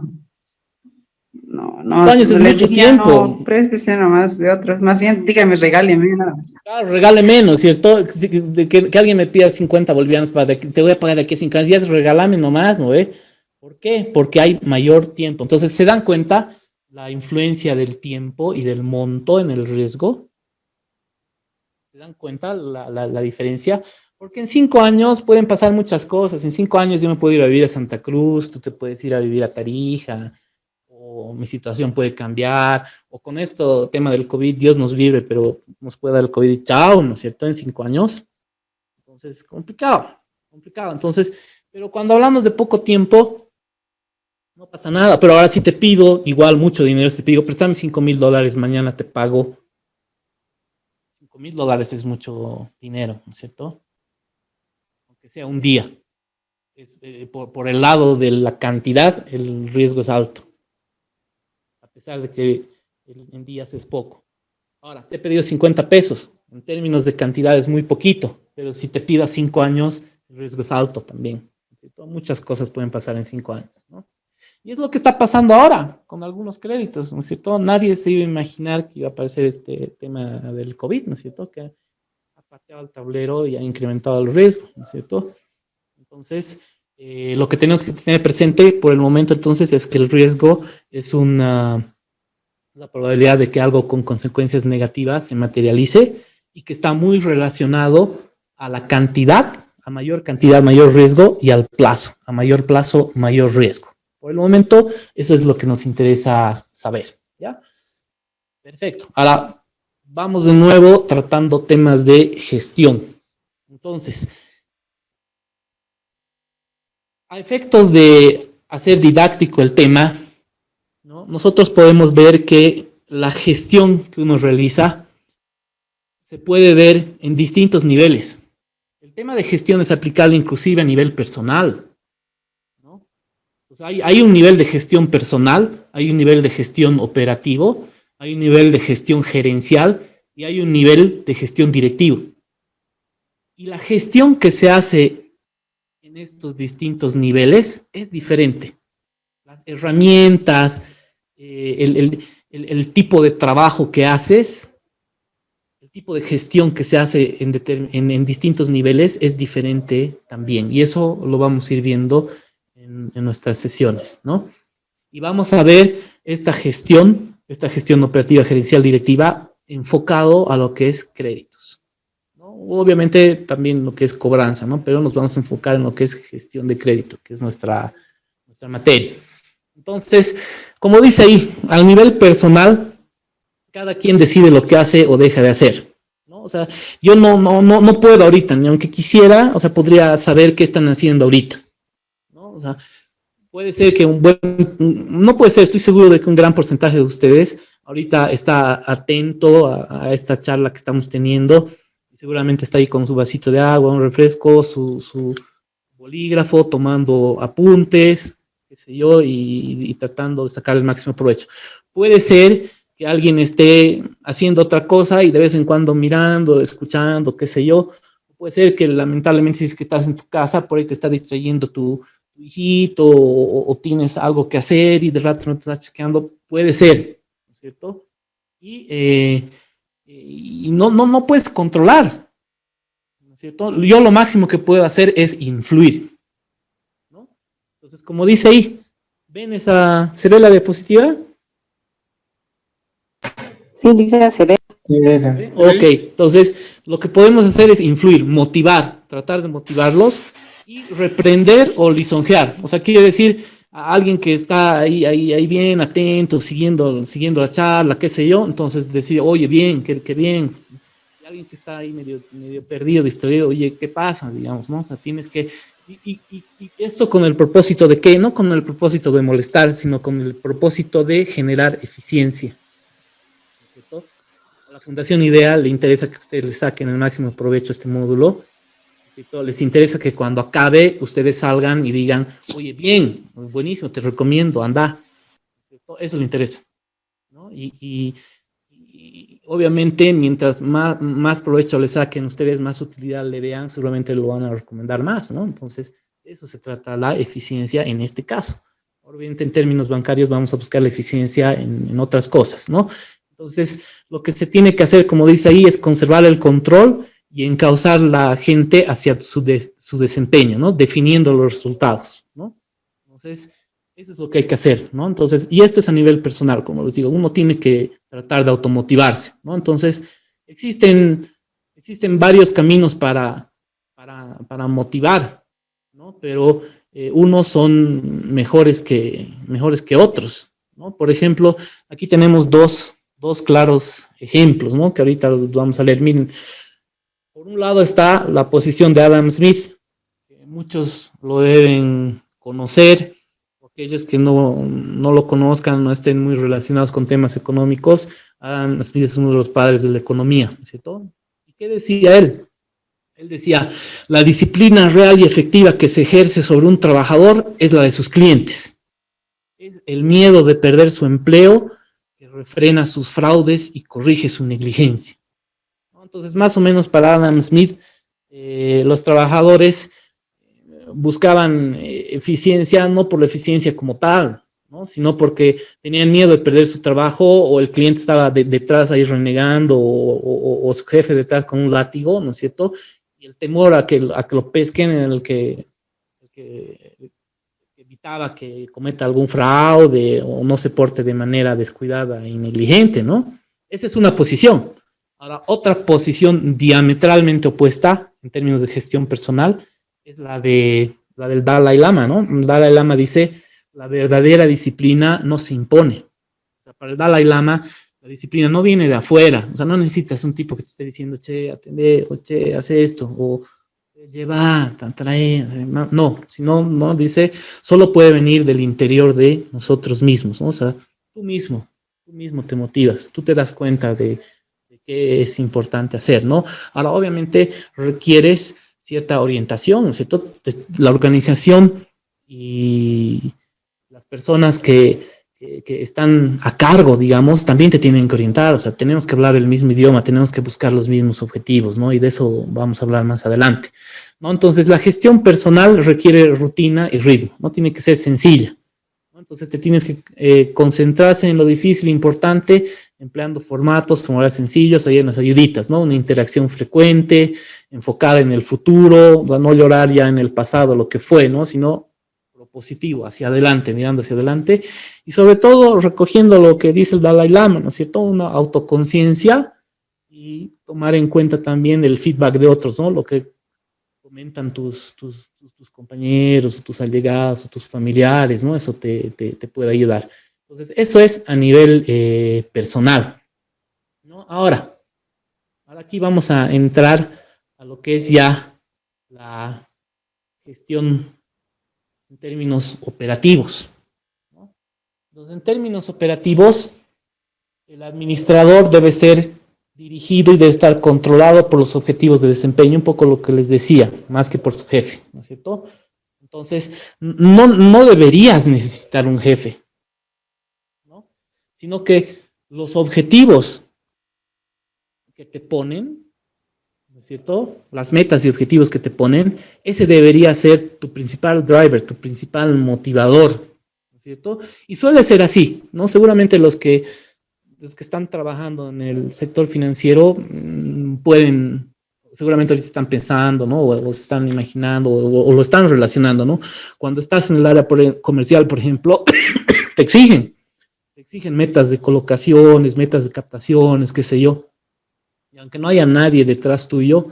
5 años es mucho tiempo. No, préstese nomás de otros, más bien, dígame, regáleme nada más. Claro, regale menos, ¿cierto? Que alguien me pida 50 bolivianos te voy a pagar de aquí a 5 años, ya regálame nomás, ¿no ve? ¿Por qué? Porque hay mayor tiempo. Entonces, ¿se dan cuenta la influencia del tiempo y del monto en el riesgo? ¿Se dan cuenta la diferencia? Porque en 5 años pueden pasar muchas cosas. En 5 años yo me puedo ir a vivir a Santa Cruz, tú te puedes ir a vivir a Tarija, o mi situación puede cambiar, o con esto tema del COVID, Dios nos libre, pero nos puede dar el COVID y chao, ¿no es cierto?, en 5 años. Entonces, complicado. Entonces, pero cuando hablamos de poco tiempo, no pasa nada, pero ahora sí te pido, igual mucho dinero, te pido, préstame $5,000, mañana te pago. $5,000 es mucho dinero, ¿no es cierto? Aunque sea un día. Por el lado de la cantidad, el riesgo es alto. A pesar de que en días es poco. Ahora, te he pedido 50 pesos. En términos de cantidad es muy poquito, pero si te pido 5 años, el riesgo es alto también, ¿no es cierto? Muchas cosas pueden pasar en 5 años, ¿no? Y es lo que está pasando ahora con algunos créditos, ¿no es cierto? Nadie se iba a imaginar que iba a aparecer este tema del COVID, ¿no es cierto? Que ha pateado el tablero y ha incrementado el riesgo, ¿no es cierto? Entonces, lo que tenemos que tener presente por el momento entonces es que el riesgo es la probabilidad de que algo con consecuencias negativas se materialice y que está muy relacionado a la cantidad, a mayor cantidad, mayor riesgo, y al plazo, a mayor plazo, mayor riesgo. Por el momento, eso es lo que nos interesa saber, ¿ya? Perfecto. Ahora, vamos de nuevo tratando temas de gestión. Entonces, a efectos de hacer didáctico el tema, ¿no?, nosotros podemos ver que la gestión que uno realiza se puede ver en distintos niveles. El tema de gestión es aplicable inclusive a nivel personal, ¿no? O sea, hay un nivel de gestión personal, hay un nivel de gestión operativo, hay un nivel de gestión gerencial y hay un nivel de gestión directivo. Y la gestión que se hace en estos distintos niveles es diferente. Las herramientas, el tipo de trabajo que haces, el tipo de gestión que se hace en distintos niveles es diferente también. Y eso lo vamos a ir viendo en nuestras sesiones, ¿no? Y vamos a ver esta gestión operativa, gerencial, directiva, enfocado a lo que es créditos, ¿no? Obviamente también lo que es cobranza, ¿no? Pero nos vamos a enfocar en lo que es gestión de crédito, que es nuestra materia. Entonces, como dice ahí, al nivel personal, cada quien decide lo que hace o deja de hacer, ¿no? O sea, yo no puedo ahorita, ni aunque quisiera, o sea, podría saber qué están haciendo ahorita, ¿no? O sea, puede ser que no puede ser, estoy seguro de que un gran porcentaje de ustedes ahorita está atento a esta charla que estamos teniendo, y seguramente está ahí con su vasito de agua, un refresco, su bolígrafo, tomando apuntes, qué sé yo, y tratando de sacar el máximo provecho. Puede ser que alguien esté haciendo otra cosa y de vez en cuando mirando, escuchando, qué sé yo. Puede ser que lamentablemente si es que estás en tu casa, por ahí te está distrayendo tu hijito o tienes algo que hacer y de rato no te estás chequeando. Puede ser, ¿no es cierto? Y no puedes controlar, ¿no es cierto? Yo lo máximo que puedo hacer es influir, ¿no? Entonces, como dice ahí, ¿ven se ve la diapositiva? Sí, Lisa, se ve. Ok, entonces lo que podemos hacer es influir, motivar, tratar de motivarlos y reprender o lisonjear. O sea, quiere decir a alguien que está ahí bien atento, siguiendo la charla, qué sé yo, entonces decir, oye, bien, qué bien. Y alguien que está ahí medio perdido, distraído, oye, ¿qué pasa? Digamos, ¿no? O sea, tienes que... Y esto con el propósito de qué, no con el propósito de molestar, sino con el propósito de generar eficiencia. A la Fundación IDEA le interesa que ustedes le saquen el máximo provecho a este módulo, ¿cierto? Les interesa que cuando acabe ustedes salgan y digan, oye, bien, buenísimo, te recomiendo, anda, ¿cierto? Eso le interesa, ¿no? Y obviamente mientras más provecho le saquen ustedes, más utilidad le vean, seguramente lo van a recomendar más, ¿no? Entonces, eso se trata la eficiencia en este caso. Obviamente en términos bancarios vamos a buscar la eficiencia en otras cosas, ¿no? Entonces, lo que se tiene que hacer, como dice ahí, es conservar el control y encauzar la gente hacia su desempeño, ¿no? Definiendo los resultados, ¿no? Entonces, eso es lo que hay que hacer, ¿no? Entonces, y esto es a nivel personal, como les digo, uno tiene que tratar de automotivarse, ¿no? Entonces, existen varios caminos para motivar, ¿no? Pero unos son mejores que otros, ¿no? Por ejemplo, aquí tenemos dos claros ejemplos, ¿no? Que ahorita los vamos a leer. Miren, por un lado está la posición de Adam Smith, que muchos lo deben conocer. Aquellos que no lo conozcan, no estén muy relacionados con temas económicos, Adam Smith es uno de los padres de la economía, ¿cierto? ¿Y qué decía él? Él decía, la disciplina real y efectiva que se ejerce sobre un trabajador es la de sus clientes. Es el miedo de perder su empleo que refrena sus fraudes y corrige su negligencia. Entonces, más o menos para Adam Smith, los trabajadores buscaban eficiencia no por la eficiencia como tal, ¿no? Sino porque tenían miedo de perder su trabajo o el cliente estaba detrás ahí renegando o su jefe detrás con un látigo, ¿no es cierto? Y el temor a que lo pesquen en el que evitaba que cometa algún fraude o no se porte de manera descuidada y negligente, ¿no? Esa es una posición. Ahora, otra posición diametralmente opuesta en términos de gestión personal es la del Dalai Lama, ¿no? El Dalai Lama dice, la verdadera disciplina no se impone. O sea, para el Dalai Lama, la disciplina no viene de afuera. O sea, no necesitas un tipo que te esté diciendo, che, atende, o che, hace esto, o lleva, trae, no, sino, no, dice, solo puede venir del interior de nosotros mismos, ¿no? O sea, tú mismo te motivas, tú te das cuenta de qué es importante hacer, ¿no? Ahora, obviamente, requieres cierta orientación, ¿no es cierto? La organización y las personas que están a cargo, digamos, también te tienen que orientar, o sea, tenemos que hablar el mismo idioma, tenemos que buscar los mismos objetivos, ¿no? Y de eso vamos a hablar más adelante, ¿no? Entonces, la gestión personal requiere rutina y ritmo, no tiene que ser sencilla, ¿no? Entonces, te tienes que concentrarse en lo difícil e importante, empleando formularios sencillos, hay unas ayuditas, ¿no? Una interacción frecuente, enfocada en el futuro, no llorar ya en el pasado lo que fue, ¿no? Sino lo positivo, hacia adelante, mirando hacia adelante, y sobre todo recogiendo lo que dice el Dalai Lama, ¿no es cierto? Una autoconciencia y tomar en cuenta también el feedback de otros, ¿no? Lo que comentan tus compañeros, tus allegados, tus familiares, ¿no? Eso te puede ayudar. Entonces, eso es a nivel personal, ¿no? Ahora aquí vamos a entrar a lo que es ya la gestión en términos operativos, ¿no? Entonces, en términos operativos, el administrador debe ser dirigido y debe estar controlado por los objetivos de desempeño, un poco lo que les decía, más que por su jefe, ¿no es cierto? Entonces, no deberías necesitar un jefe, ¿no? Sino que los objetivos que te ponen, ¿no es cierto? Las metas y objetivos que te ponen, ese debería ser tu principal driver, tu principal motivador, ¿no es cierto? Y suele ser así, ¿no? Seguramente los que están trabajando en el sector financiero pueden, seguramente ahorita están pensando, ¿no? O se están imaginando, o lo están relacionando, ¿no? Cuando estás en el área comercial, por ejemplo, te exigen metas de colocaciones, metas de captaciones, qué sé yo. Y aunque no haya nadie detrás tuyo,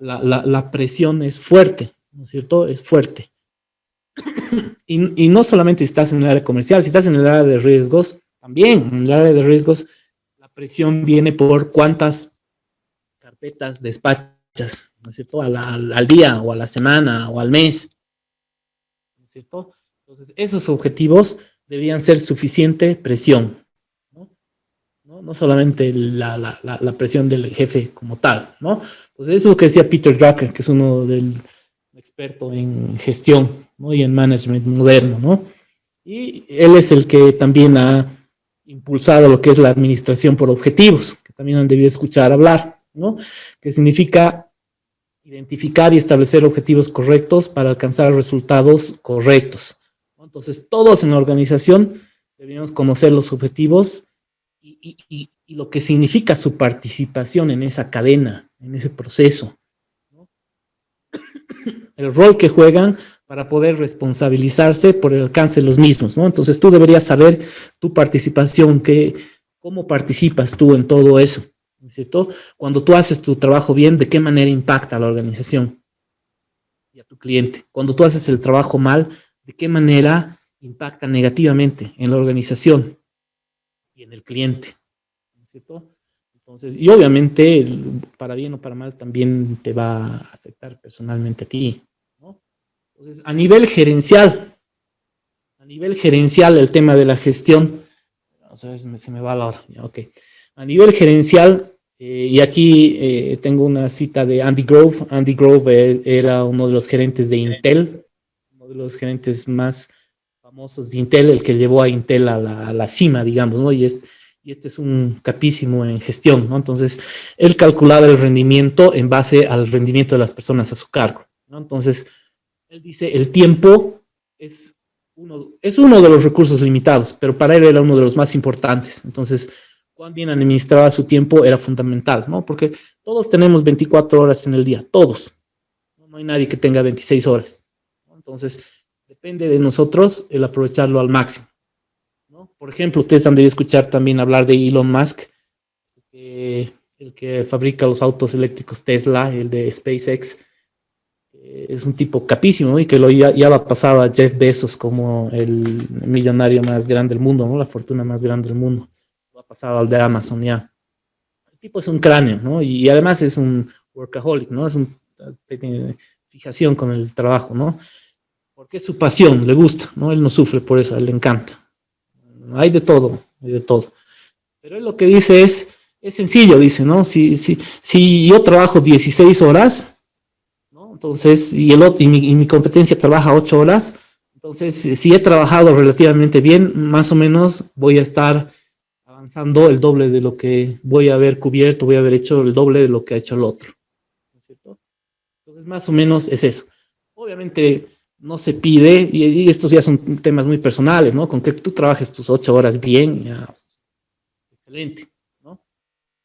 la presión es fuerte, ¿no es cierto? Es fuerte. Y no solamente si estás en el área comercial, si estás en el área de riesgos, también en el área de riesgos, la presión viene por cuántas carpetas despachas, ¿no es cierto? Al día, o a la semana, o al mes, ¿no es cierto? Entonces, esos objetivos deberían ser suficiente presión, ¿no? No solamente la presión del jefe como tal, ¿no? Entonces, eso es lo que decía Peter Drucker, que es uno del experto en gestión, ¿no? Y en management moderno, ¿no? Y él es el que también ha impulsado lo que es la administración por objetivos, que también han debido escuchar hablar, ¿no? Que significa identificar y establecer objetivos correctos para alcanzar resultados correctos, ¿no? Entonces, todos en la organización deberíamos conocer los objetivos y lo que significa su participación en esa cadena, en ese proceso, ¿no? El rol que juegan para poder responsabilizarse por el alcance de los mismos, ¿no? Entonces tú deberías saber tu participación, cómo participas tú en todo eso, ¿no es cierto? Cuando tú haces tu trabajo bien, ¿de qué manera impacta a la organización y a tu cliente? Cuando tú haces el trabajo mal, ¿de qué manera impacta negativamente en la organización y en el cliente, ¿no es cierto? Entonces, y obviamente, para bien o para mal, también te va a afectar personalmente a ti, ¿no? Entonces, a nivel gerencial, el tema de la gestión, o sea, se me va la hora, ya, ok. A nivel gerencial, y aquí tengo una cita de Andy Grove. Andy Grove era uno de los gerentes de Intel, uno de los gerentes más famosos de Intel, el que llevó a Intel a la cima, digamos, ¿no? Y este es un capísimo en gestión, ¿no? Entonces, él calculaba el rendimiento en base al rendimiento de las personas a su cargo, ¿no? Entonces, él dice, el tiempo es uno de los recursos limitados, pero para él era uno de los más importantes. Entonces, cuán bien administraba su tiempo era fundamental, ¿no? Porque todos tenemos 24 horas en el día, todos. No hay nadie que tenga 26 horas, ¿no? Entonces, depende de nosotros el aprovecharlo al máximo, ¿no? Por ejemplo, ustedes han debido escuchar también hablar de Elon Musk, el que fabrica los autos eléctricos Tesla, el de SpaceX. Es un tipo capísimo, ¿no? Y que ya lo ha pasado a Jeff Bezos como el millonario más grande del mundo, ¿no? La fortuna más grande del mundo. Lo ha pasado al de Amazon ya. El tipo es un cráneo, ¿no? Y además es un workaholic, ¿no? Tiene fijación con el trabajo, ¿no? Porque es su pasión, le gusta, ¿no? Él no sufre por eso, a él le encanta. Hay de todo, hay de todo. Pero él lo que dice es sencillo, dice, ¿no? Si yo trabajo 16 horas, entonces, y mi competencia trabaja 8 horas, entonces, si he trabajado relativamente bien, más o menos voy a estar avanzando el doble de lo que voy a haber cubierto, voy a haber hecho el doble de lo que ha hecho el otro, ¿no es cierto? Entonces, más o menos es eso. Obviamente, no se pide, y estos ya son temas muy personales, ¿no? Con que tú trabajes tus 8 horas bien, ya, excelente, ¿no?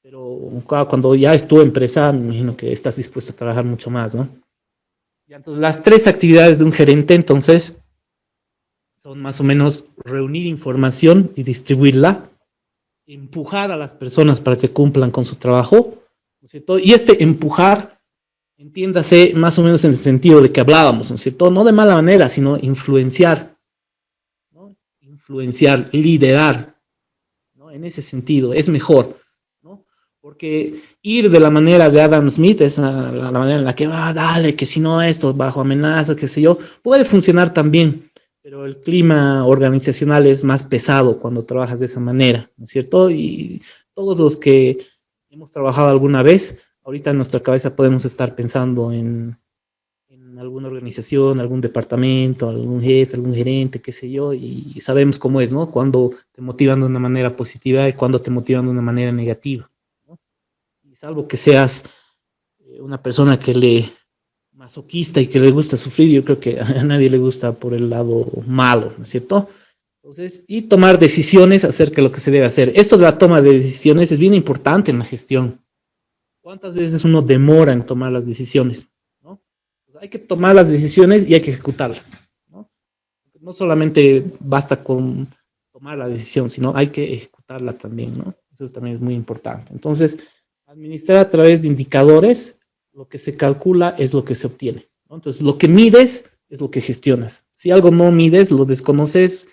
Pero cuando ya es tu empresa, me imagino que estás dispuesto a trabajar mucho más, ¿no? Entonces, las 3 actividades de un gerente, entonces, son más o menos reunir información y distribuirla, empujar a las personas para que cumplan con su trabajo, ¿no es cierto? Y este empujar, entiéndase más o menos en el sentido de que hablábamos, ¿no es cierto? No de mala manera, sino influenciar, ¿no? Influenciar, liderar, ¿no? En ese sentido, es mejor. Porque ir de la manera de Adam Smith, es la manera en la que, dale, que si no esto, bajo amenaza, qué sé yo, puede funcionar también, pero el clima organizacional es más pesado cuando trabajas de esa manera, ¿no es cierto? Y todos los que hemos trabajado alguna vez, ahorita en nuestra cabeza podemos estar pensando en alguna organización, algún departamento, algún jefe, algún gerente, qué sé yo, y sabemos cómo es, ¿no? Cuando te motivan de una manera positiva y cuando te motivan de una manera negativa. Salvo que seas una persona masoquista y que le gusta sufrir, yo creo que a nadie le gusta por el lado malo, ¿no es cierto? Entonces, y tomar decisiones acerca de lo que se debe hacer. Esto de la toma de decisiones es bien importante en la gestión. ¿Cuántas veces uno demora en tomar las decisiones? ¿No? Pues hay que tomar las decisiones y hay que ejecutarlas, ¿no? No solamente basta con tomar la decisión, sino hay que ejecutarla también, ¿no? Eso también es muy importante. Entonces, administrar a través de indicadores, lo que se calcula es lo que se obtiene, ¿no? Entonces, lo que mides es lo que gestionas. Si algo no mides, lo desconoces,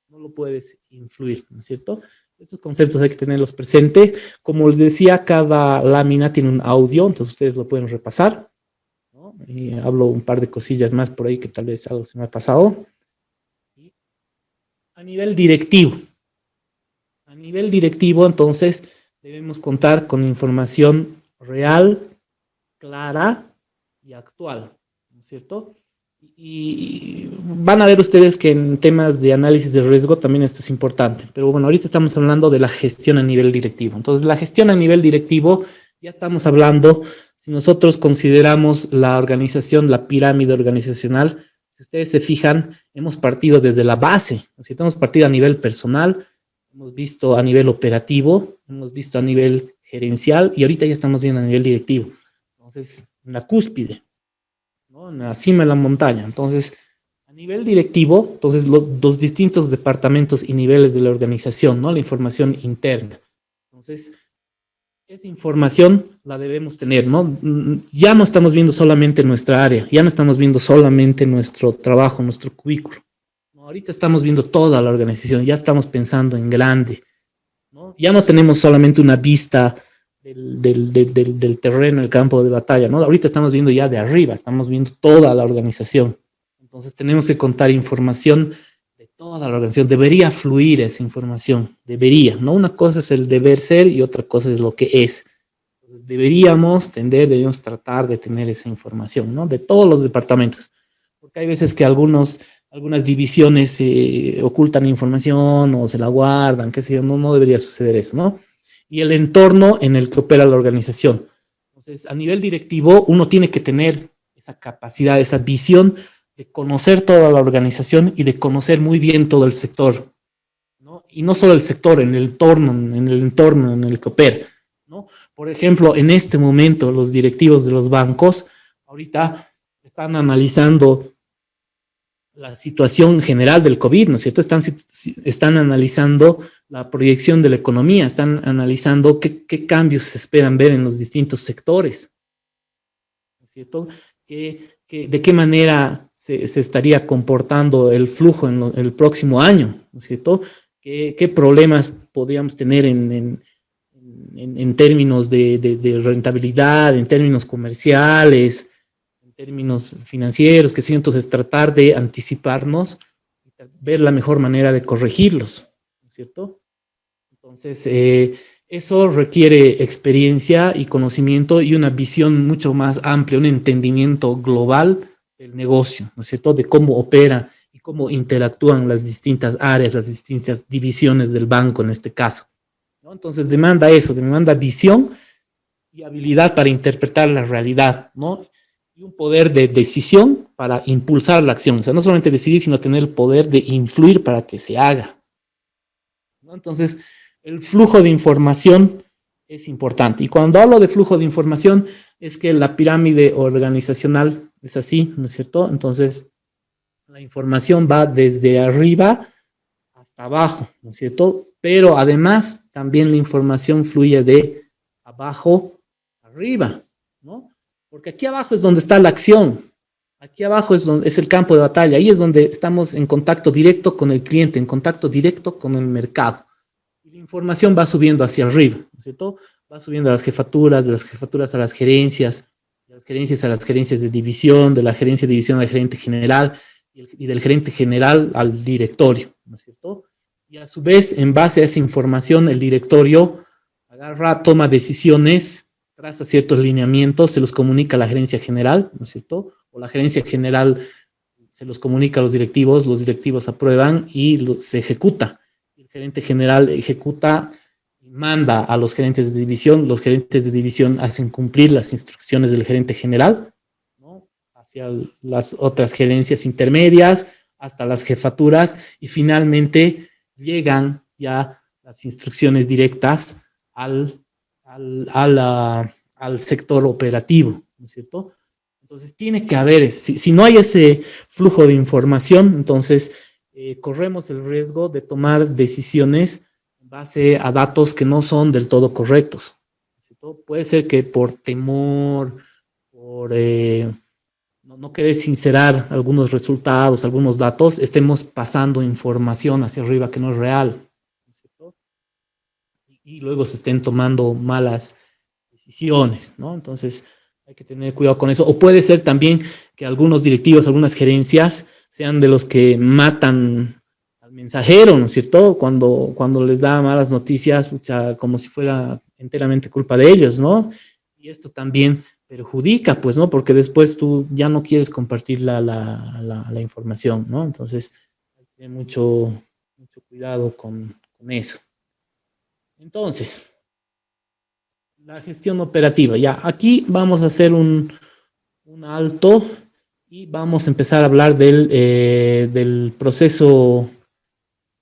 no lo puedes influir, ¿no es cierto? Estos conceptos hay que tenerlos presentes. Como les decía, cada lámina tiene un audio, entonces ustedes lo pueden repasar, ¿no? Y hablo un par de cosillas más por ahí que tal vez algo se me ha pasado. Y a nivel directivo, entonces, debemos contar con información real, clara y actual, ¿no es cierto? Y van a ver ustedes que en temas de análisis de riesgo también esto es importante. Pero bueno, ahorita estamos hablando de la gestión a nivel directivo. Entonces, la gestión a nivel directivo, ya estamos hablando, si nosotros consideramos la organización, la pirámide organizacional, si ustedes se fijan, hemos partido desde la base, ¿no es cierto? Hemos partido a nivel personal, hemos visto a nivel operativo, hemos visto a nivel gerencial y ahorita ya estamos viendo a nivel directivo. Entonces, en la cúspide, ¿no? En la cima de la montaña. Entonces, a nivel directivo, entonces los distintos departamentos y niveles de la organización, ¿no? La información interna. Entonces, esa información la debemos tener, ¿no? Ya no estamos viendo solamente nuestra área, ya no estamos viendo solamente nuestro trabajo, nuestro cubículo. Ahorita estamos viendo toda la organización, ya estamos pensando en grande, ¿no? Ya no tenemos solamente una vista del terreno, el campo de batalla, ¿no? Ahorita estamos viendo ya de arriba, estamos viendo toda la organización. Entonces tenemos que contar información de toda la organización. Debería fluir esa información, debería, ¿no? Una cosa es el deber ser y otra cosa es lo que es. Entonces, deberíamos tratar de tener esa información, ¿no? De todos los departamentos. Porque hay veces que algunas divisiones ocultan información o se la guardan, qué sé yo, no debería suceder eso, ¿no? Y el entorno en el que opera la organización. Entonces, a nivel directivo, uno tiene que tener esa capacidad, esa visión de conocer toda la organización y de conocer muy bien todo el sector, ¿no? Y no solo el sector, en el entorno en el que opera, ¿no? Por ejemplo, en este momento, los directivos de los bancos ahorita están analizando la situación general del COVID, ¿no es cierto? Están analizando la proyección de la economía, están analizando qué cambios se esperan ver en los distintos sectores, ¿no es cierto? De qué manera se estaría comportando el flujo en el próximo año, ¿no es cierto? ¿Qué problemas podríamos tener en términos de rentabilidad, en términos comerciales, términos financieros, que sí, entonces tratar de anticiparnos, ver la mejor manera de corregirlos, ¿no es cierto? Entonces, eso requiere experiencia y conocimiento y una visión mucho más amplia, un entendimiento global del negocio, ¿no es cierto? De cómo opera y cómo interactúan las distintas áreas, las distintas divisiones del banco en este caso, ¿no? Entonces, demanda eso, demanda visión y habilidad para interpretar la realidad, ¿no? Y un poder de decisión para impulsar la acción. O sea, no solamente decidir, sino tener el poder de influir para que se haga, ¿no? Entonces, el flujo de información es importante. Y cuando hablo de flujo de información, es que la pirámide organizacional es así, ¿no es cierto? Entonces, la información va desde arriba hasta abajo, ¿no es cierto? Pero además, también la información fluye de abajo arriba, ¿no? Porque aquí abajo es donde está la acción, aquí abajo es el campo de batalla, ahí es donde estamos en contacto directo con el cliente, en contacto directo con el mercado. Y la información va subiendo hacia arriba, ¿no es cierto? Va subiendo a las jefaturas, de las jefaturas a las gerencias, de las gerencias a las gerencias de división, de la gerencia de división al gerente general, y del gerente general al directorio, ¿no es cierto? Y a su vez, en base a esa información, el directorio agarra, toma decisiones, traza ciertos lineamientos, se los comunica a la gerencia general, ¿no es cierto? O la gerencia general se los comunica a los directivos aprueban y se ejecuta. El gerente general ejecuta y manda a los gerentes de división, los gerentes de división hacen cumplir las instrucciones del gerente general, ¿no? Hacia las otras gerencias intermedias, hasta las jefaturas, y finalmente llegan ya las instrucciones directas al sector operativo, ¿no es cierto? Entonces tiene que haber, si no hay ese flujo de información, entonces corremos el riesgo de tomar decisiones en base a datos que no son del todo correctos, ¿no es cierto? Puede ser que por temor, por no querer sincerar algunos resultados, algunos datos, estemos pasando información hacia arriba que no es real, ¿no es cierto? Y luego se estén tomando malas decisiones, ¿no? Entonces hay que tener cuidado con eso. O puede ser también que algunos directivos, algunas gerencias sean de los que matan al mensajero, ¿no es cierto? Cuando les da malas noticias, como si fuera enteramente culpa de ellos, ¿no? Y esto también perjudica, pues, ¿no? Porque después tú ya no quieres compartir la información, ¿no? Entonces hay que tener mucho cuidado con eso. Entonces, la gestión operativa. Ya, aquí vamos a hacer un alto y vamos a empezar a hablar del proceso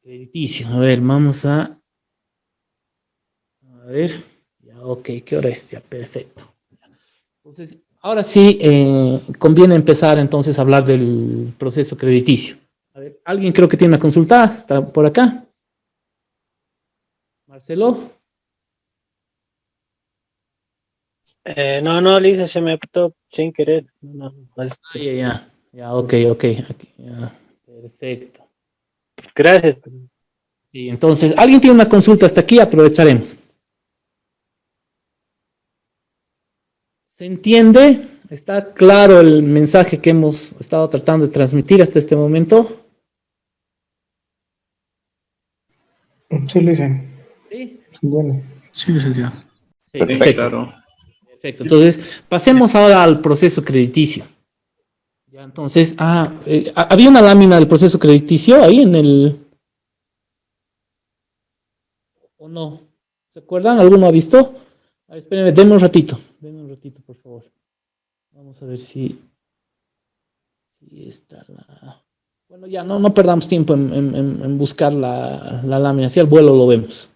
crediticio. A ver, vamos a ver. Ya, ok, ¿qué hora es? Ya, perfecto. Entonces, ahora sí, conviene empezar entonces a hablar del proceso crediticio. A ver, alguien creo que tiene una consulta. ¿Está por acá? Marcelo. No, Lisa, se me apretó sin querer. No, vale. Ya, ok, aquí, ya, perfecto. Gracias. Y entonces, ¿alguien tiene una consulta hasta aquí? Aprovecharemos. ¿Se entiende? ¿Está claro el mensaje que hemos estado tratando de transmitir hasta este momento? Sí, Licen. Sí. Bueno. Sí, licenciado. Sí, Perfecto. Claro. Perfecto. Entonces, pasemos ahora al proceso crediticio. Ya, entonces, había una lámina del proceso crediticio ahí en el... ¿O no? ¿Se acuerdan? ¿Alguno ha visto? Espérenme, denme un ratito, por favor. Vamos a ver si está la... Bueno, ya, no perdamos tiempo en buscar la lámina, si al vuelo lo vemos.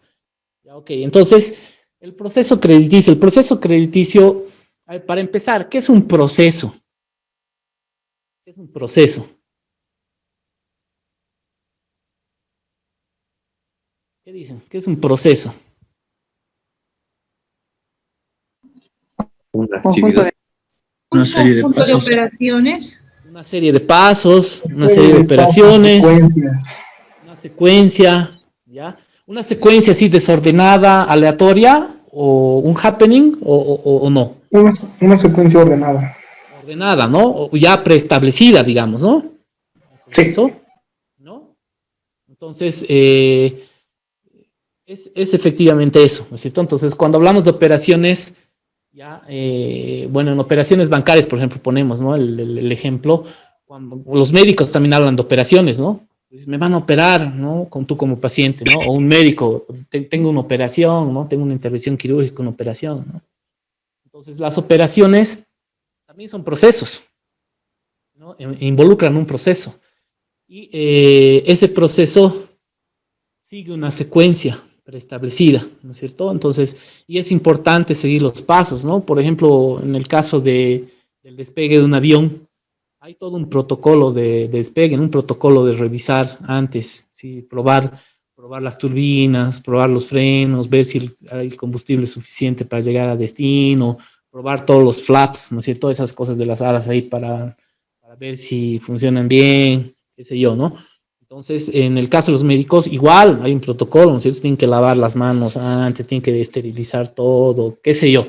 Ya, ok, entonces, el proceso crediticio, a ver, para empezar, ¿qué es un proceso? ¿Qué es un proceso? ¿Qué dicen? ¿Qué es un proceso? Una actividad. Una serie de Conjunto de pasos. operaciones. Una serie de pasos, una serie de operaciones, una secuencia, ¿ya? Una secuencia así desordenada, aleatoria, o un happening, o no. Una secuencia ordenada. Ordenada, ¿no? O ya preestablecida, digamos, ¿no? Sí. Eso, ¿no? Entonces, es efectivamente eso, ¿no es cierto? Entonces, cuando hablamos de operaciones, ya, bueno, en operaciones bancarias, por ejemplo, ponemos, ¿no? El ejemplo, cuando los médicos también hablan de operaciones, ¿no? Pues me van a operar, ¿no? Tú como paciente, ¿no? O un médico, tengo una operación, ¿no? Tengo una intervención quirúrgica, una operación, ¿no? Entonces, las operaciones también son procesos, ¿no? Involucran un proceso. Y ese proceso sigue una secuencia preestablecida, ¿no es cierto? Entonces, y es importante seguir los pasos, ¿no? Por ejemplo, en el caso del despegue de un avión, hay todo un protocolo de despegue, un protocolo de revisar antes, ¿sí? Probar las turbinas, probar los frenos, ver si hay combustible suficiente para llegar a destino, probar todos los flaps, ¿no es cierto? Esas cosas de las alas ahí para ver si funcionan bien, qué sé yo, ¿no? Entonces, en el caso de los médicos, igual hay un protocolo, ¿no es cierto? Tienen que lavar las manos antes, tienen que esterilizar todo, qué sé yo,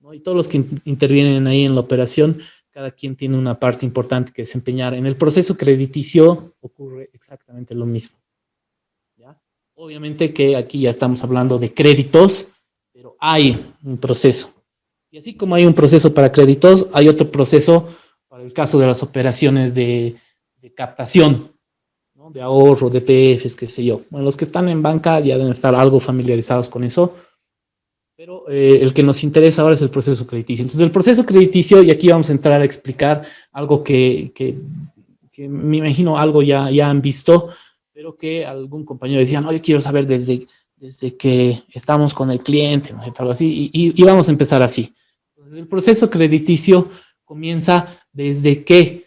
¿no? Y todos los que intervienen ahí en la operación, cada quien tiene una parte importante que desempeñar. En el proceso crediticio ocurre exactamente lo mismo, ¿ya? Obviamente que aquí ya estamos hablando de créditos, pero hay un proceso. Y así como hay un proceso para créditos, hay otro proceso para el caso de las operaciones de captación, ¿no? De ahorro, de PFs, qué sé yo. Bueno, los que están en banca ya deben estar algo familiarizados con eso, pero el que nos interesa ahora es el proceso crediticio. Entonces, el proceso crediticio, y aquí vamos a entrar a explicar algo que me imagino algo ya han visto, pero que algún compañero decía, no, yo quiero saber desde que estamos con el cliente, ¿no? Algo así, y vamos a empezar así. Entonces, el proceso crediticio comienza desde que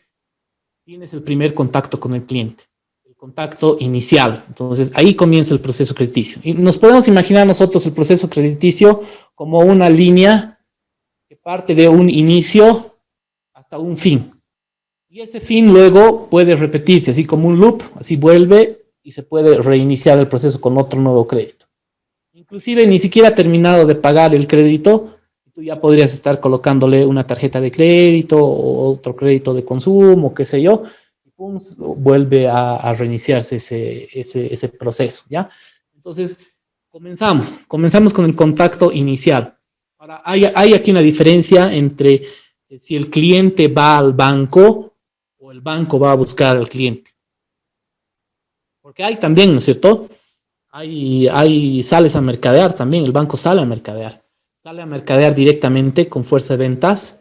tienes el primer contacto con el cliente, el contacto inicial. Entonces, ahí comienza el proceso crediticio. Y nos podemos imaginar nosotros el proceso crediticio como una línea que parte de un inicio hasta un fin. Y ese fin luego puede repetirse, así como un loop, así vuelve y se puede reiniciar el proceso con otro nuevo crédito. Inclusive ni siquiera ha terminado de pagar el crédito, tú ya podrías estar colocándole una tarjeta de crédito o otro crédito de consumo, qué sé yo, y pum, vuelve a reiniciarse ese proceso, ¿ya? Entonces, comenzamos con el contacto inicial. Ahora, hay aquí una diferencia entre si el cliente va al banco o el banco va a buscar al cliente. Porque hay también, ¿no es cierto? Sales a mercadear también, el banco sale a mercadear directamente con fuerza de ventas,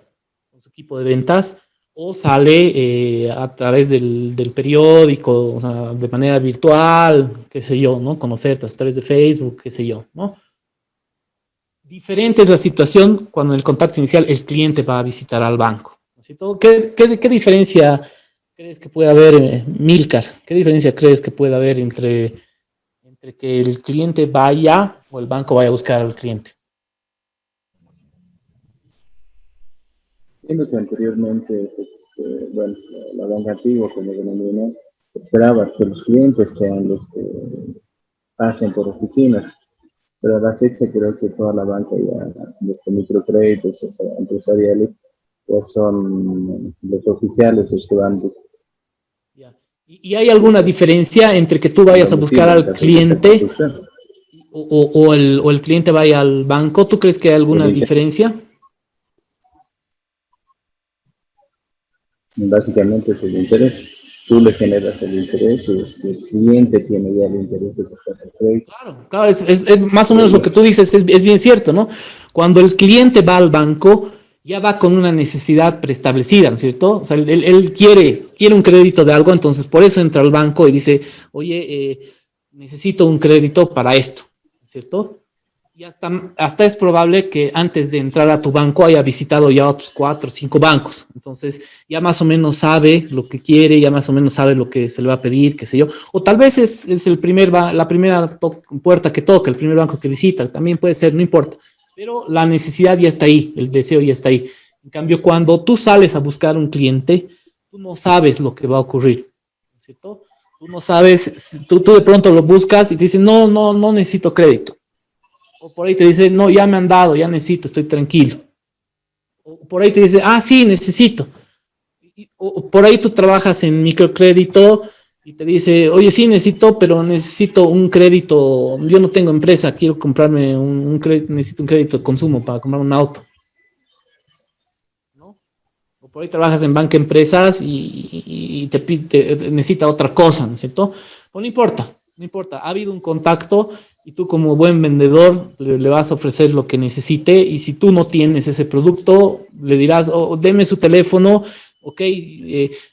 con su equipo de ventas, o sale a través del periódico, o sea, de manera virtual, qué sé yo, ¿no? Con ofertas a través de Facebook, qué sé yo, ¿no? Diferente es la situación cuando en el contacto inicial el cliente va a visitar al banco, ¿no es cierto? ¿Qué diferencia crees que puede haber, Milcar? ¿Qué diferencia crees que puede haber entre que el cliente vaya o el banco vaya a buscar al cliente? Viendo que anteriormente, bueno, la banca antigua, como denominan, esperabas que los clientes sean los que pasen por oficinas, pero a la fecha creo que toda la banca ya, desde microcréditos hasta empresariales, ya son los oficiales los que van. ¿Y hay alguna diferencia entre que tú vayas a buscar al cliente o el cliente vaya al banco? ¿Tú crees que hay alguna diferencia? Básicamente es el interés. Tú le generas el interés y el cliente tiene ya el interés de buscar el crédito. Claro, es más o menos lo que tú dices, es bien cierto, ¿no? Cuando el cliente va al banco, ya va con una necesidad preestablecida, ¿no es cierto? O sea, él quiere un crédito de algo, entonces por eso entra al banco y dice, oye, necesito un crédito para esto, ¿no es cierto? Y hasta es probable que antes de entrar a tu banco haya visitado ya otros 4 o 5 bancos. Entonces ya más o menos sabe lo que quiere, ya más o menos sabe lo que se le va a pedir, qué sé yo. O tal vez es la primera puerta que toca, el primer banco que visita. También puede ser, no importa. Pero la necesidad ya está ahí, el deseo ya está ahí. En cambio, cuando tú sales a buscar un cliente, tú no sabes lo que va a ocurrir, ¿no es cierto? Tú no sabes, tú de pronto lo buscas y te dicen, no necesito crédito. O por ahí te dice, no, ya me han dado, ya necesito, estoy tranquilo. O por ahí te dice, sí, necesito. O por ahí tú trabajas en microcrédito y te dice, oye, sí, necesito, pero necesito un crédito. Yo no tengo empresa, quiero comprarme un crédito, necesito un crédito de consumo para comprar un auto. ¿No? O por ahí trabajas en banca empresas y te necesita otra cosa, ¿no es cierto? Pues no importa, ha habido un contacto y tú como buen vendedor le vas a ofrecer lo que necesite, y si tú no tienes ese producto, le dirás, deme su teléfono, ok,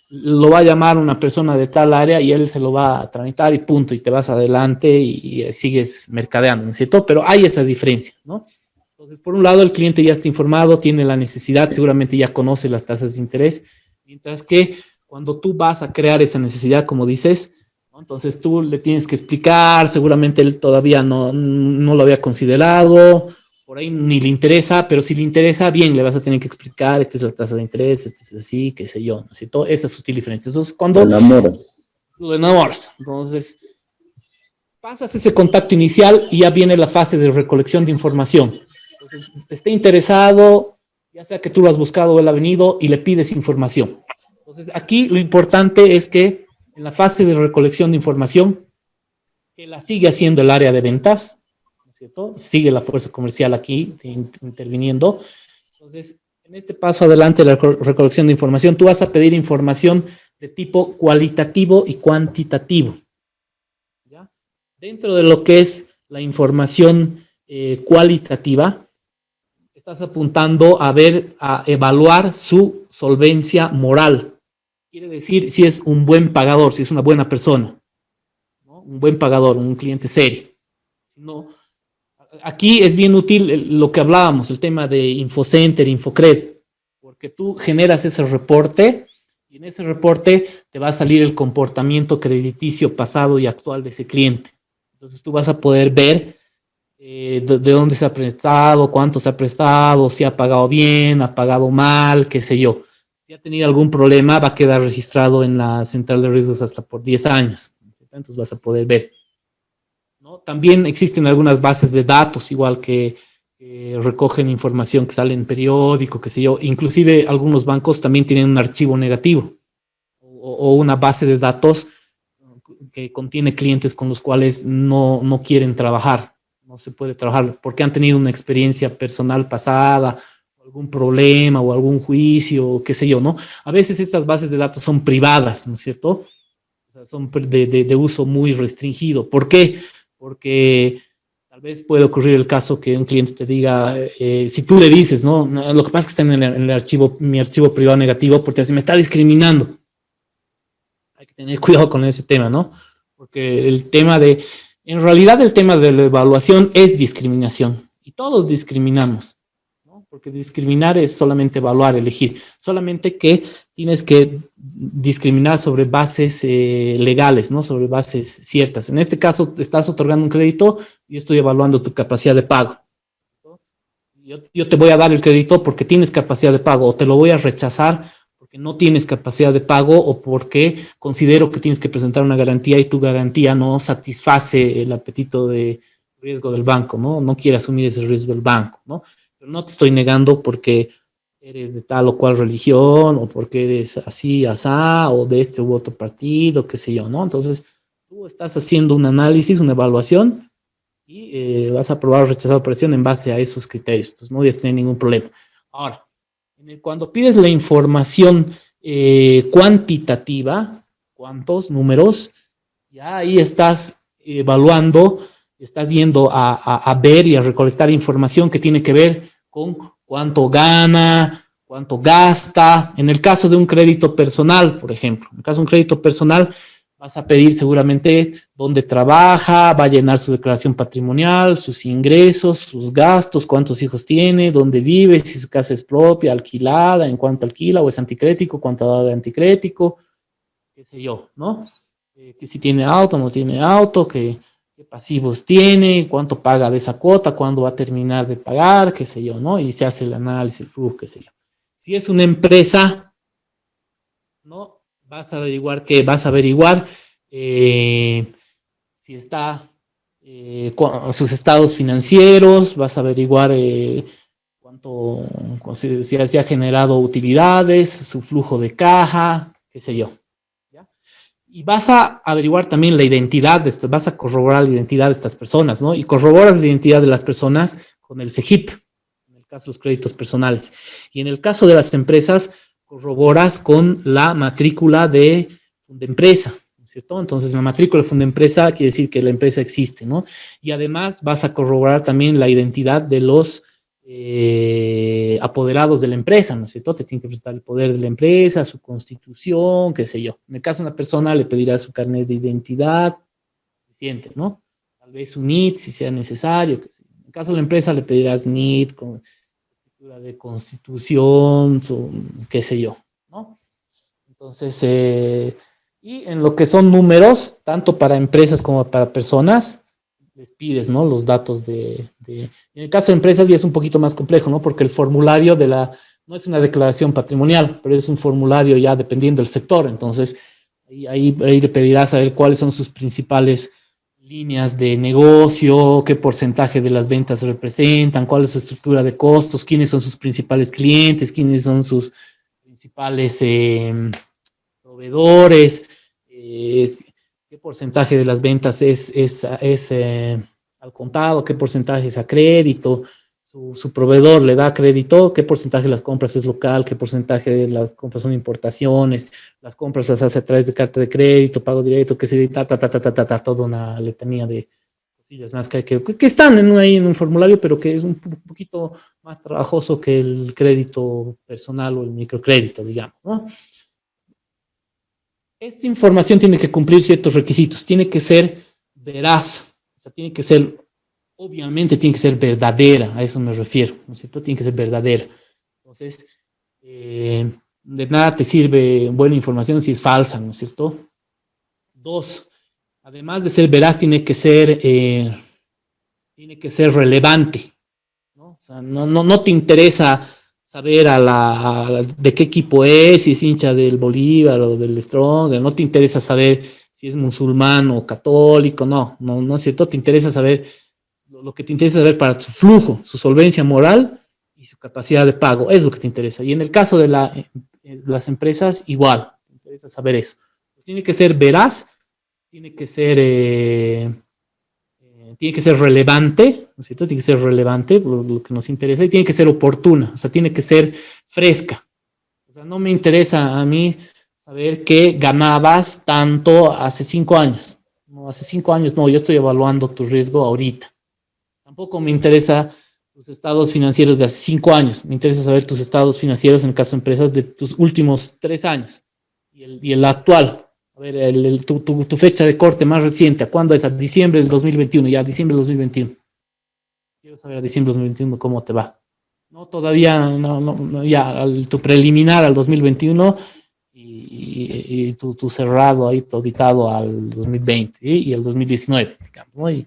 lo va a llamar una persona de tal área y él se lo va a tramitar y punto, y te vas adelante y sigues mercadeando, ¿no es cierto? Pero hay esa diferencia, ¿no? Entonces, por un lado, el cliente ya está informado, tiene la necesidad, seguramente ya conoce las tasas de interés, mientras que cuando tú vas a crear esa necesidad, como dices, entonces tú le tienes que explicar, seguramente él todavía no lo había considerado, por ahí ni le interesa, pero si le interesa, bien, le vas a tener que explicar, esta es la tasa de interés, este es así, qué sé yo, ¿no es cierto? Esa sutil diferencia. Entonces, cuando lo enamoras, entonces pasas ese contacto inicial y ya viene la fase de recolección de información. Entonces, esté interesado, ya sea que tú lo has buscado o él ha venido y le pides información. Entonces, aquí lo importante es que en la fase de recolección de información, que la sigue haciendo el área de ventas, ¿no es cierto? Sigue la fuerza comercial aquí interviniendo. Entonces, en este paso adelante de la recolección de información, tú vas a pedir información de tipo cualitativo y cuantitativo. ¿Ya? Dentro de lo que es la información cualitativa, estás apuntando a evaluar su solvencia moral. Quiere decir si es un buen pagador, si es una buena persona, ¿no? Un buen pagador, un cliente serio. Si no, aquí es bien útil lo que hablábamos, el tema de Infocenter, Infocred, porque tú generas ese reporte y en ese reporte te va a salir el comportamiento crediticio pasado y actual de ese cliente. Entonces tú vas a poder ver de dónde se ha prestado, cuánto se ha prestado, si ha pagado bien, ha pagado mal, qué sé yo. Si ha tenido algún problema, va a quedar registrado en la central de riesgos hasta por 10 años. Entonces vas a poder ver, ¿no? También existen algunas bases de datos, igual que recogen información que sale en periódico, qué sé yo. Inclusive algunos bancos también tienen un archivo negativo o una base de datos que contiene clientes con los cuales no quieren trabajar. No se puede trabajar porque han tenido una experiencia personal pasada, algún problema o algún juicio, qué sé yo, ¿no? A veces estas bases de datos son privadas, ¿no es cierto? O sea, son de uso muy restringido. ¿Por qué? Porque tal vez puede ocurrir el caso que un cliente te diga, si tú le dices, ¿no? Lo que pasa es que está en el archivo, mi archivo privado negativo, porque se me está discriminando. Hay que tener cuidado con ese tema, ¿no? Porque en realidad el tema de la evaluación es discriminación. Y todos discriminamos. Porque discriminar es solamente evaluar, elegir. Solamente que tienes que discriminar sobre bases legales, ¿no? Sobre bases ciertas. En este caso, estás otorgando un crédito y estoy evaluando tu capacidad de pago. Yo te voy a dar el crédito porque tienes capacidad de pago, o te lo voy a rechazar porque no tienes capacidad de pago o porque considero que tienes que presentar una garantía y tu garantía no satisface el apetito de riesgo del banco, ¿no? No quiere asumir ese riesgo del banco, ¿no? Pero no te estoy negando porque eres de tal o cual religión o porque eres así, asá, o de este u otro partido, qué sé yo, ¿no? Entonces, tú estás haciendo un análisis, una evaluación y vas a aprobar o rechazar la operación en base a esos criterios. Entonces, no debes tener ningún problema. Ahora, cuando pides la información cuantitativa, cuántos números, ya ahí estás evaluando, estás yendo a ver y a recolectar información que tiene que ver con cuánto gana, cuánto gasta. En el caso de un crédito personal, por ejemplo, en el caso de un crédito personal, vas a pedir seguramente dónde trabaja, va a llenar su declaración patrimonial, sus ingresos, sus gastos, cuántos hijos tiene, dónde vive, si su casa es propia, alquilada, en cuánto alquila o es anticrético, cuánto da de anticrético, qué sé yo, ¿no? Que si tiene auto, no tiene auto, qué pasivos tiene, cuánto paga de esa cuota, cuándo va a terminar de pagar, qué sé yo, ¿no? Y se hace el análisis, el flujo, qué sé yo. Si es una empresa, ¿no? Vas a averiguar si está sus estados financieros, vas a averiguar si ha generado utilidades, su flujo de caja, qué sé yo. ¿Ya? Y vas a averiguar también la identidad vas a corroborar la identidad de estas personas, ¿no? Y corroboras la identidad de las personas con el CEGIP, en el caso de los créditos personales. Y en el caso de las empresas, corroboras con la matrícula de empresa, ¿no es cierto? Entonces, la matrícula de empresa quiere decir que la empresa existe, ¿no? Y además vas a corroborar también la identidad de los apoderados de la empresa, ¿no es cierto? Te tienen que presentar el poder de la empresa, su constitución, qué sé yo. En el caso de una persona, le pedirás su carnet de identidad, suficiente, ¿no? Tal vez un NIT, si sea necesario, qué sé yo. En el caso de la empresa, le pedirás NIT, con de constitución, qué sé yo, ¿no? Entonces, y en lo que son números, tanto para empresas como para personas, les pides, ¿no? Los datos en el caso de empresas ya es un poquito más complejo, ¿no? Porque el formulario no es una declaración patrimonial, pero es un formulario ya dependiendo del sector. Entonces, ahí le pedirás saber cuáles son sus principales líneas de negocio, qué porcentaje de las ventas representan, cuál es su estructura de costos, quiénes son sus principales clientes, quiénes son sus principales proveedores, qué porcentaje de las ventas es al contado, qué porcentaje es a crédito, su proveedor le da crédito, qué porcentaje de las compras es local, qué porcentaje de las compras son importaciones, las compras las hace a través de carta de crédito, pago directo, qué sé yo, toda una letanía de cosillas más que están ahí en un formulario, pero que es un poquito más trabajoso que el crédito personal o el microcrédito, digamos, ¿no? Esta información tiene que cumplir ciertos requisitos, tiene que ser veraz, o sea, obviamente tiene que ser verdadera, a eso me refiero, ¿no es cierto? Tiene que ser verdadera. Entonces, de nada te sirve buena información si es falsa, ¿no es cierto? 2, además de ser veraz, tiene que ser relevante, ¿no? O sea, no te interesa saber de qué equipo es, si es hincha del Bolívar o del Strong, no te interesa saber si es musulmán o católico, no es cierto, te interesa saber lo que te interesa saber para su flujo, su solvencia moral y su capacidad de pago, es lo que te interesa. Y en el caso de las empresas, igual, te interesa saber eso. Tiene que ser veraz, tiene que ser relevante, ¿no es cierto? Tiene que ser relevante, lo que nos interesa, y tiene que ser oportuna, o sea, tiene que ser fresca. O sea, no me interesa a mí saber que ganabas tanto hace 5 años. No, hace 5 años no, yo estoy evaluando tu riesgo ahorita. Tampoco me interesa tus estados financieros de hace 5 años. Me interesa saber tus estados financieros, en el caso de empresas, de tus últimos 3 años. Y el actual. A ver, tu fecha de corte más reciente, ¿a cuándo es? A diciembre del 2021, ya, diciembre del 2021. Quiero saber a diciembre del 2021 cómo te va. No, todavía, no ya, tu preliminar al 2021 y tu cerrado ahí, tu auditado al 2020 y al 2019, digamos, ¿no? Y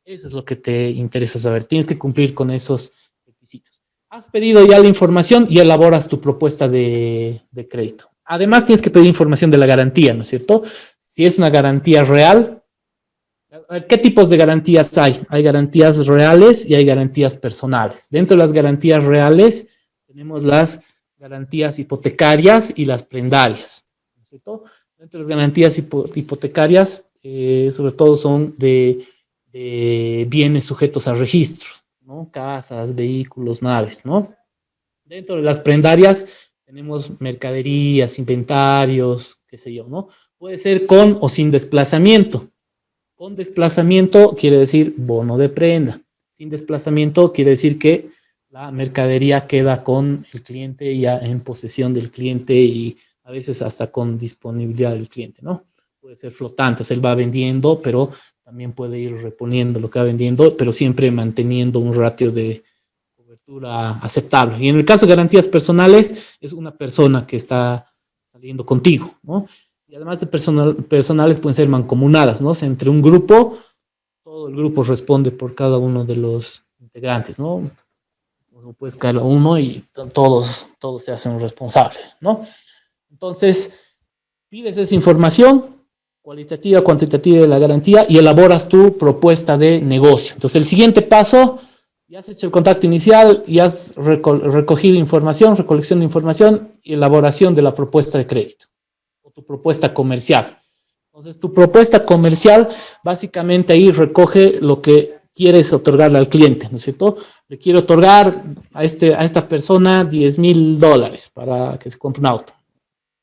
eso es lo que te interesa saber. Tienes que cumplir con esos requisitos. has pedido ya la información y elaboras tu propuesta de crédito. Además, tienes que pedir información de la garantía, ¿no es cierto? Si es una garantía real, ¿qué tipos de garantías hay? Hay garantías reales y hay garantías personales. Dentro de las garantías reales tenemos las garantías hipotecarias y las prendarias, ¿no es cierto? Dentro de las garantías hipotecarias, sobre todo son de bienes sujetos a registro, ¿no? Casas, vehículos, naves, ¿no? Dentro de las prendarias tenemos mercaderías, inventarios, qué sé yo, ¿no? Puede ser con o sin desplazamiento. Con desplazamiento quiere decir bono de prenda. Sin desplazamiento quiere decir que la mercadería queda con el cliente, ya en posesión del cliente y a veces hasta con disponibilidad del cliente, ¿no? Puede ser flotante, o sea, él va vendiendo, pero también puede ir reponiendo lo que va vendiendo, pero siempre manteniendo un ratio de cobertura aceptable. Y en el caso de garantías personales, es una persona que está saliendo contigo, ¿no? Y además de personales pueden ser mancomunadas, ¿no? O sea, entre un grupo, todo el grupo responde por cada uno de los integrantes, ¿no? No puedes caer a uno y todos se hacen responsables, ¿no? Entonces, pides esa información cualitativa, cuantitativa de la garantía y elaboras tu propuesta de negocio. Entonces, el siguiente paso, ya has hecho el contacto inicial, ya has recogido información, recolección de información y elaboración de la propuesta de crédito o tu propuesta comercial. Entonces, tu propuesta comercial básicamente ahí recoge lo que quieres otorgarle al cliente, ¿no es cierto? Le quiero otorgar a esta persona $10,000 para que se compre un auto.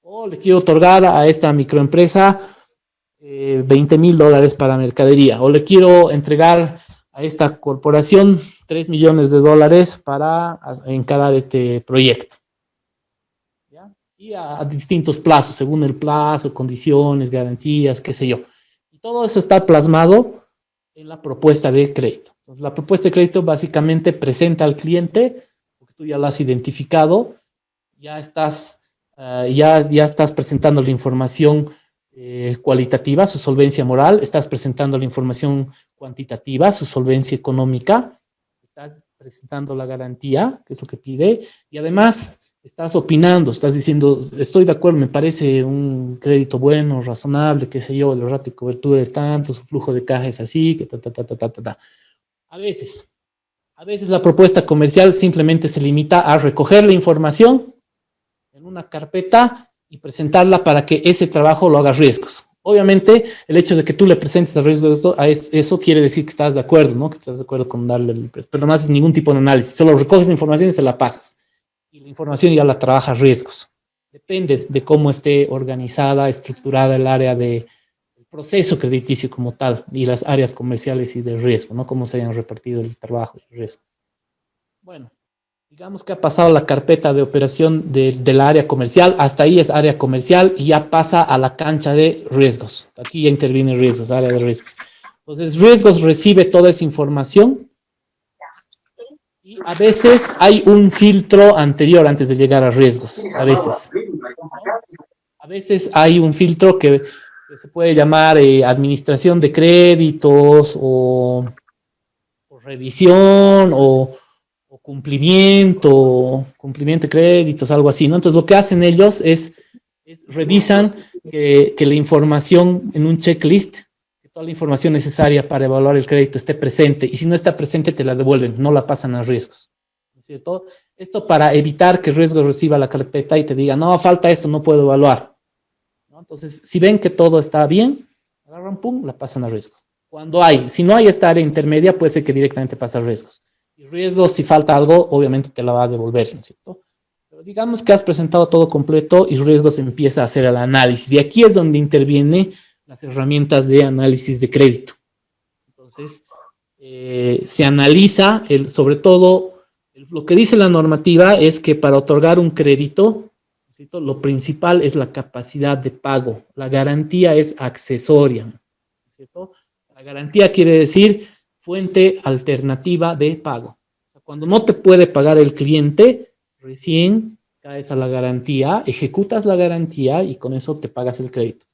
O le quiero otorgar a esta microempresa $20,000 para mercadería. O le quiero entregar a esta corporación $3 millones para encarar este proyecto. ¿Ya? Y a distintos plazos, según el plazo, condiciones, garantías, qué sé yo. Y todo eso está plasmado en la propuesta de crédito. Entonces, la propuesta de crédito básicamente presenta al cliente, porque tú ya lo has identificado, ya estás presentando la información cualitativa, su solvencia moral, estás presentando la información cuantitativa, su solvencia económica, estás presentando la garantía, que es lo que pide, y además estás opinando, estás diciendo, estoy de acuerdo, me parece un crédito bueno, razonable, qué sé yo, el ratio de cobertura es tanto, su flujo de caja es así, que ta. A veces la propuesta comercial simplemente se limita a recoger la información en una carpeta y presentarla para que ese trabajo lo haga riesgos. Obviamente, el hecho de que tú le presentes a riesgos eso quiere decir que estás de acuerdo, ¿no? Que estás de acuerdo con darle el precio, pero no haces ningún tipo de análisis, solo recoges la información y se la pasas. Y la información ya la trabajas riesgos. Depende de cómo esté organizada, estructurada el área de proceso crediticio como tal y las áreas comerciales y de riesgo, ¿no? Cómo se hayan repartido el trabajo y el riesgo. Bueno, digamos que ha pasado la carpeta de operación de la área comercial, hasta ahí es área comercial y ya pasa a la cancha de riesgos. Aquí ya interviene riesgos, área de riesgos. Entonces, riesgos recibe toda esa información y a veces hay un filtro anterior antes de llegar a riesgos, a veces. A veces hay un filtro que se puede llamar administración de créditos o revisión o cumplimiento de créditos, algo así, ¿no? Entonces lo que hacen ellos es revisan que la información en un checklist, que toda la información necesaria para evaluar el crédito esté presente, y si no está presente te la devuelven, no la pasan a riesgos, ¿no es cierto? Esto para evitar que riesgos reciba la carpeta y te diga, no, falta esto, no puedo evaluar, ¿no? Entonces, si ven que todo está bien, agarran, pum, la pasan a riesgos. Si no hay esta área intermedia, puede ser que directamente pase a riesgos. Y riesgos, si falta algo, obviamente te la va a devolver, ¿no es cierto? Pero digamos que has presentado todo completo y riesgos empieza a hacer el análisis. Y aquí es donde intervienen las herramientas de análisis de crédito. Entonces, se analiza, sobre todo, lo que dice la normativa es que para otorgar un crédito, ¿no es cierto?, lo principal es la capacidad de pago. La garantía es accesoria, ¿no es cierto? La garantía quiere decir fuente alternativa de pago. Cuando no te puede pagar el cliente, recién caes a la garantía, ejecutas la garantía y con eso te pagas el crédito.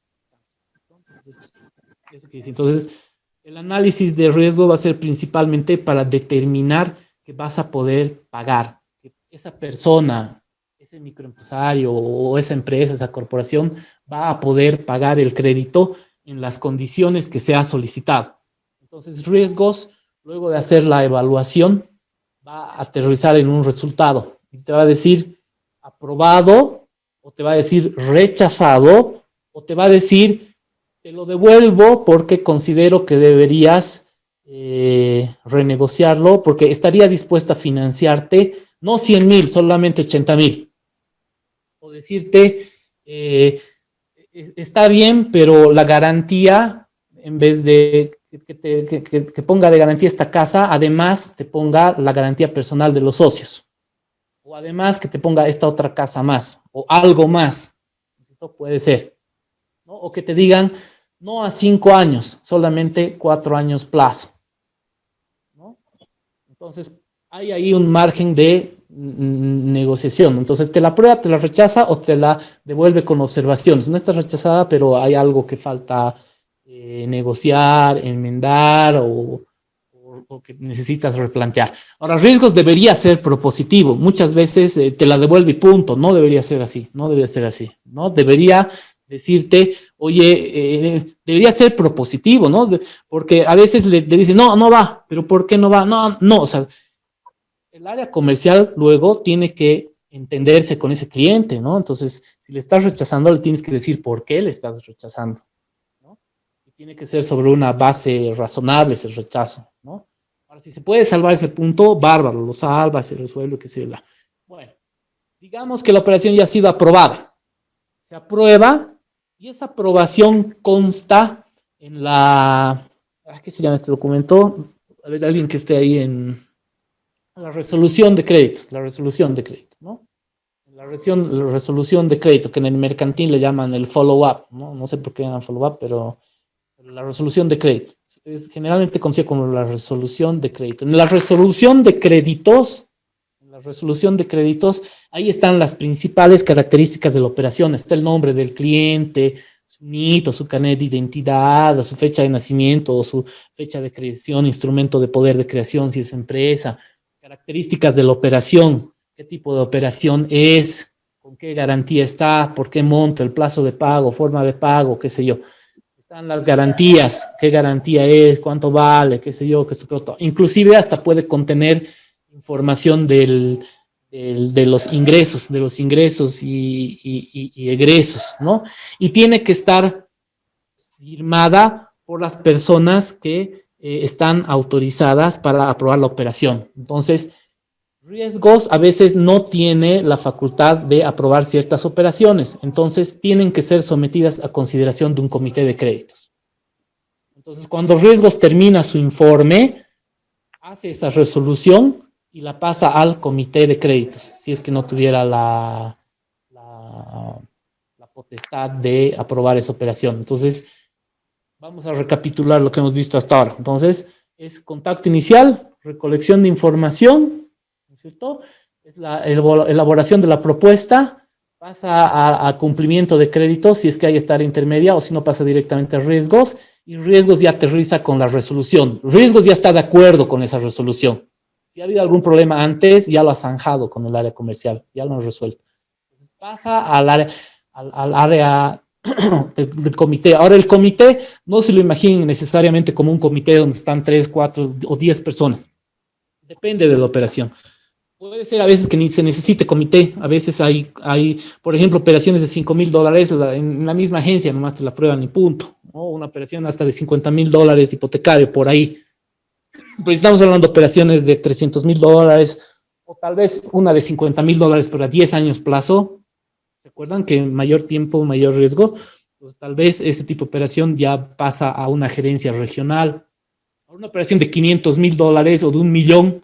Entonces, el análisis de riesgo va a ser principalmente para determinar que vas a poder pagar, que esa persona, ese microempresario o esa empresa, esa corporación, va a poder pagar el crédito en las condiciones que se ha solicitado. Entonces, riesgos, luego de hacer la evaluación, va a aterrizar en un resultado. Y te va a decir aprobado, o te va a decir rechazado, o te va a decir te lo devuelvo porque considero que deberías renegociarlo, porque estaría dispuesto a financiarte, no 100,000, solamente 80,000. O decirte, está bien, pero la garantía, en vez de que ponga de garantía esta casa, además te ponga la garantía personal de los socios. O además que te ponga esta otra casa más, o algo más. Esto puede ser, ¿no? O que te digan, no a 5 años, solamente 4 años plazo, ¿no? Entonces, hay ahí un margen de negociación. Entonces, te la aprueba, te la rechaza o te la devuelve con observaciones. No está rechazada, pero hay algo que falta negociar, enmendar o que necesitas replantear. Ahora, riesgos debería ser propositivo. Muchas veces te la devuelve y punto. No debería ser así. No debería ser así. ¿No? Debería decirte, oye, debería ser propositivo, ¿no? Porque a veces le dicen, no, no va. ¿Pero por qué no va? No, no. O sea, el área comercial luego tiene que entenderse con ese cliente, ¿no? Entonces, si le estás rechazando, le tienes que decir por qué le estás rechazando. Tiene que ser sobre una base razonable ese rechazo, ¿no? Ahora, si se puede salvar ese punto, bárbaro, lo salva, se resuelve, que se la... Bueno, digamos que la operación ya ha sido aprobada. Se aprueba y esa aprobación consta en la... ¿Qué se llama este documento? A ver, alguien que esté ahí en la resolución de crédito, ¿no? La resolución de crédito, que en el mercantil le llaman el follow-up, ¿no? No sé por qué llaman follow-up, pero la resolución de crédito es generalmente conocida como la resolución de crédito. En la resolución de créditos, ahí están las principales características de la operación. Está el nombre del cliente, su NIT, su carnet de identidad, su fecha de nacimiento, o su fecha de creación, instrumento de poder de creación si es empresa, características de la operación, qué tipo de operación es, con qué garantía está, por qué monto, el plazo de pago, forma de pago, qué sé yo. Están las garantías, qué garantía es, cuánto vale, qué sé yo, qué sé yo. Inclusive hasta puede contener información de los ingresos y egresos, ¿no? Y tiene que estar firmada por las personas que están autorizadas para aprobar la operación. Entonces, riesgos a veces no tiene la facultad de aprobar ciertas operaciones, entonces tienen que ser sometidas a consideración de un comité de créditos. Entonces, cuando riesgos termina su informe, hace esa resolución y la pasa al comité de créditos, si es que no tuviera la potestad de aprobar esa operación. Entonces, vamos a recapitular lo que hemos visto hasta ahora. Entonces, es contacto inicial, recolección de información, ¿cierto? Es la elaboración de la propuesta, pasa a cumplimiento de créditos si es que hay esta área intermedia o si no pasa directamente a riesgos, y riesgos ya aterriza con la resolución. Riesgos ya está de acuerdo con esa resolución. Si ha habido algún problema antes, ya lo ha zanjado con el área comercial, ya lo ha resuelto. Entonces, pasa al área del comité. Ahora, el comité no se lo imaginen necesariamente como un comité donde están 3, 4 o 10 personas. Depende de la operación. Puede ser a veces que ni se necesite comité, a veces hay por ejemplo, operaciones de $5,000 en la misma agencia, nomás te la prueban y punto, ¿no? Una operación hasta de $50,000 hipotecario, por ahí. Pero estamos hablando de operaciones de $300,000, o tal vez una de $50,000, pero a 10 años plazo. ¿Se acuerdan que mayor tiempo, mayor riesgo? Pues tal vez ese tipo de operación ya pasa a una gerencia regional. Una operación de $500,000 o de $1 millón,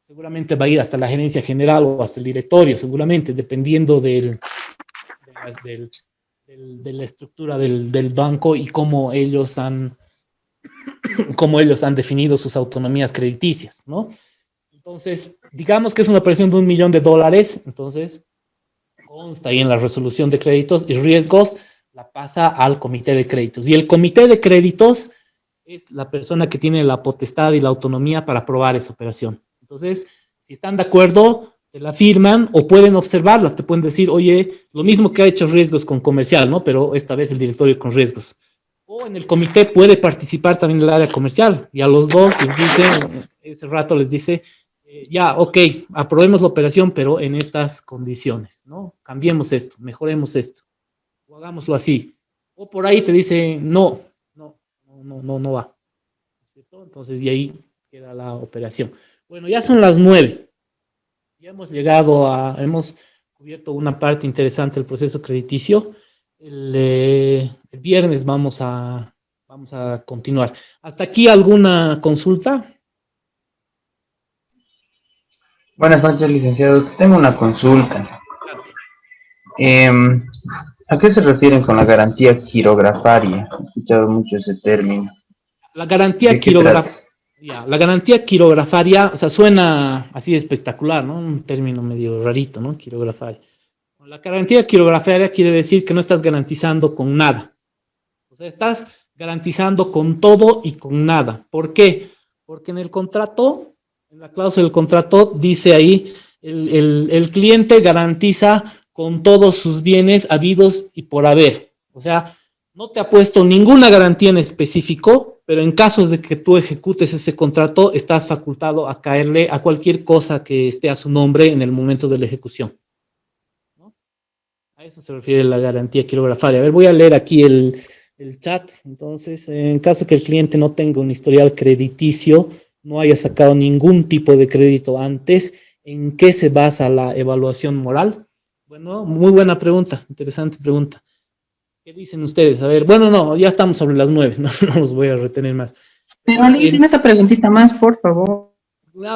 seguramente va a ir hasta la gerencia general o hasta el directorio, seguramente, dependiendo de la estructura del banco y cómo ellos han definido sus autonomías crediticias, ¿no? Entonces, digamos que es una operación de $1 millón, entonces consta ahí en la resolución de créditos y riesgos, la pasa al comité de créditos. Y el comité de créditos es la persona que tiene la potestad y la autonomía para aprobar esa operación. Entonces, si están de acuerdo, te la firman o pueden observarla, te pueden decir, oye, lo mismo que ha hecho riesgos con comercial, ¿no? Pero esta vez el directorio con riesgos. O en el comité puede participar también el área comercial y a los dos les dice, ese rato les dice, ya, ok, aprobemos la operación, pero en estas condiciones, ¿no? Cambiemos esto, mejoremos esto, o hagámoslo así. O por ahí te dice, no va. ¿Cierto? Entonces, y ahí queda la operación. Bueno, ya son las 9. Ya hemos hemos cubierto una parte interesante del proceso crediticio. El viernes vamos a continuar. ¿Hasta aquí alguna consulta? Buenas noches, licenciado. Tengo una consulta. ¿A qué se refieren con la garantía quirografaria? He escuchado mucho ese término. La garantía quirografaria, o sea, suena así espectacular, ¿no? Un término medio rarito, ¿no? Quirografaria. La garantía quirografaria quiere decir que no estás garantizando con nada. O sea, estás garantizando con todo y con nada. ¿Por qué? Porque en el contrato, en la cláusula del contrato, dice ahí, el cliente garantiza con todos sus bienes habidos y por haber. O sea, no te ha puesto ninguna garantía en específico, pero en caso de que tú ejecutes ese contrato, estás facultado a caerle a cualquier cosa que esté a su nombre en el momento de la ejecución. ¿No? A eso se refiere la garantía quirografaria. A ver, voy a leer aquí el chat. Entonces, en caso que el cliente no tenga un historial crediticio, no haya sacado ningún tipo de crédito antes, ¿en qué se basa la evaluación moral? Bueno, muy buena pregunta, interesante pregunta. ¿Qué dicen ustedes? A ver, bueno, no, ya estamos sobre las 9, no los voy a retener más. Pero Alicia, esa preguntita más, por favor.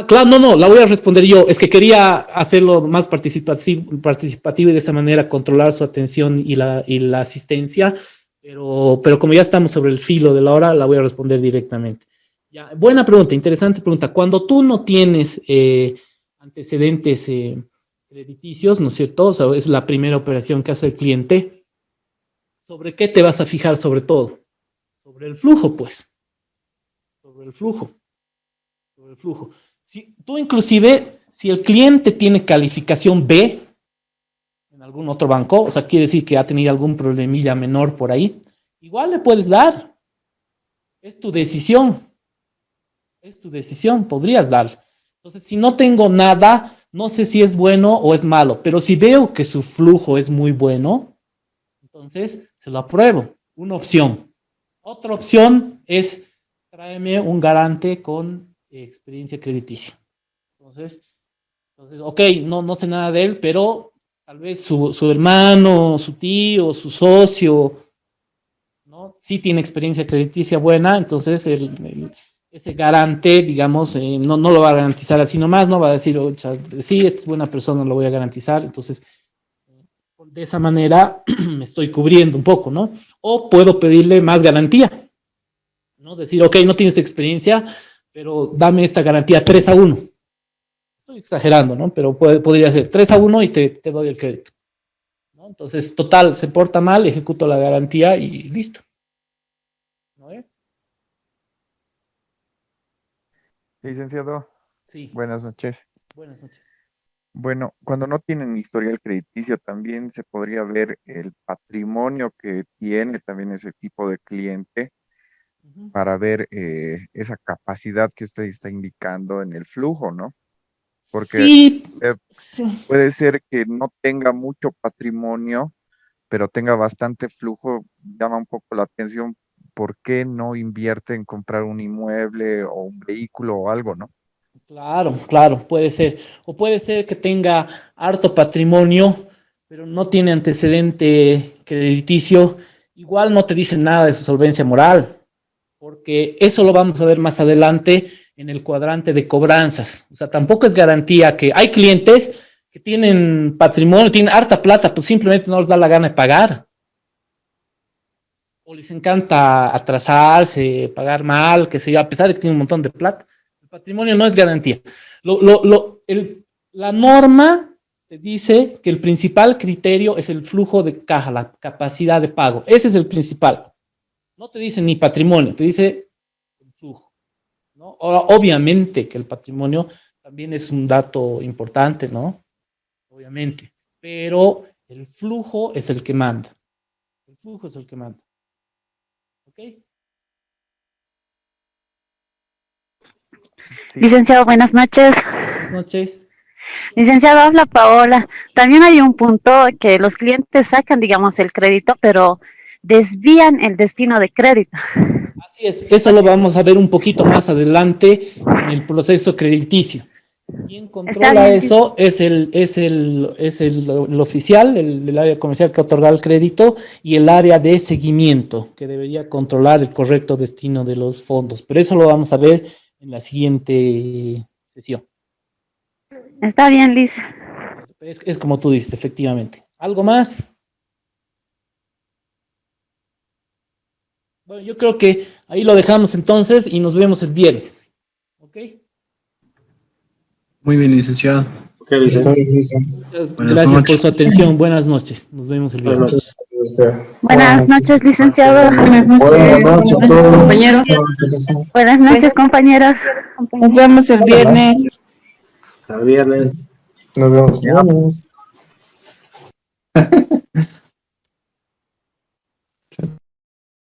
Claro, no, la voy a responder yo. Es que quería hacerlo más participativo y de esa manera controlar su atención y la asistencia, pero como ya estamos sobre el filo de la hora, la voy a responder directamente. Ya, buena pregunta, interesante pregunta. Cuando tú no tienes antecedentes crediticios, ¿no es cierto? O sea, es la primera operación que hace el cliente. ¿Sobre qué te vas a fijar sobre todo? Sobre el flujo, pues. Sobre el flujo. Si tú inclusive, si el cliente tiene calificación B en algún otro banco, o sea, quiere decir que ha tenido algún problemilla menor por ahí, igual le puedes dar. Es tu decisión. Podrías dar. Entonces, si no tengo nada, no sé si es bueno o es malo, pero si veo que su flujo es muy bueno, entonces se lo apruebo. Una opción. Otra opción es tráeme un garante con experiencia crediticia. Entonces, ok, no sé nada de él, pero tal vez su hermano, su tío, su socio, ¿no? Sí tiene experiencia crediticia buena, entonces ese garante, digamos, no lo va a garantizar así nomás, no va a decir, oh, sí, esta es buena persona, lo voy a garantizar, entonces de esa manera me estoy cubriendo un poco, ¿no? O puedo pedirle más garantía, ¿no? Decir, ok, no tienes experiencia, pero dame esta garantía 3-1. Estoy exagerando, ¿no? Pero podría ser 3-1 y te doy el crédito, ¿no? Entonces, total, se porta mal, ejecuto la garantía y listo. ¿No? Licenciado. Sí. Buenas noches. Buenas noches. Bueno, cuando no tienen historial crediticio, también se podría ver el patrimonio que tiene también ese tipo de cliente para ver esa capacidad que usted está indicando en el flujo, ¿no? Porque sí. Puede ser que no tenga mucho patrimonio, pero tenga bastante flujo. Llama un poco la atención. ¿Por qué no invierte en comprar un inmueble o un vehículo o algo, no? Claro, puede ser. O puede ser que tenga harto patrimonio, pero no tiene antecedente crediticio. Igual no te dicen nada de su solvencia moral, porque eso lo vamos a ver más adelante en el cuadrante de cobranzas. O sea, tampoco es garantía que hay clientes que tienen patrimonio, tienen harta plata, pues simplemente no les da la gana de pagar. O les encanta atrasarse, pagar mal, que sé yo, a pesar de que tienen un montón de plata. El patrimonio no es garantía. La norma te dice que el principal criterio es el flujo de caja, la capacidad de pago. Ese es el principal. No te dice ni patrimonio, te dice el flujo, ¿no? Ahora, obviamente que el patrimonio también es un dato importante, ¿no? obviamente, pero el flujo es el que manda. El flujo es el que manda. ¿Ok? Licenciado, buenas noches. Buenas noches. Licenciado, habla Paola. También hay un punto que los clientes sacan, digamos, el crédito, pero desvían el destino de crédito. Así es, eso lo vamos a ver un poquito más adelante en el proceso crediticio. Quien controla eso es el oficial, el área comercial que otorga el crédito y el área de seguimiento que debería controlar el correcto destino de los fondos. Pero eso lo vamos a ver en la siguiente sesión. Está bien, Liz. Es como tú dices, efectivamente. ¿Algo más? Bueno, yo creo que ahí lo dejamos entonces y nos vemos el viernes. ¿Ok? Muy bien, licenciado. Okay, licenciado. Gracias por su atención. Buenas noches. Nos vemos el viernes. Buenas noches, licenciado. Buenas noches a todos. Compañeros. Buenas noches, compañeros. Nos vemos el viernes. Hasta el viernes. Nos vemos.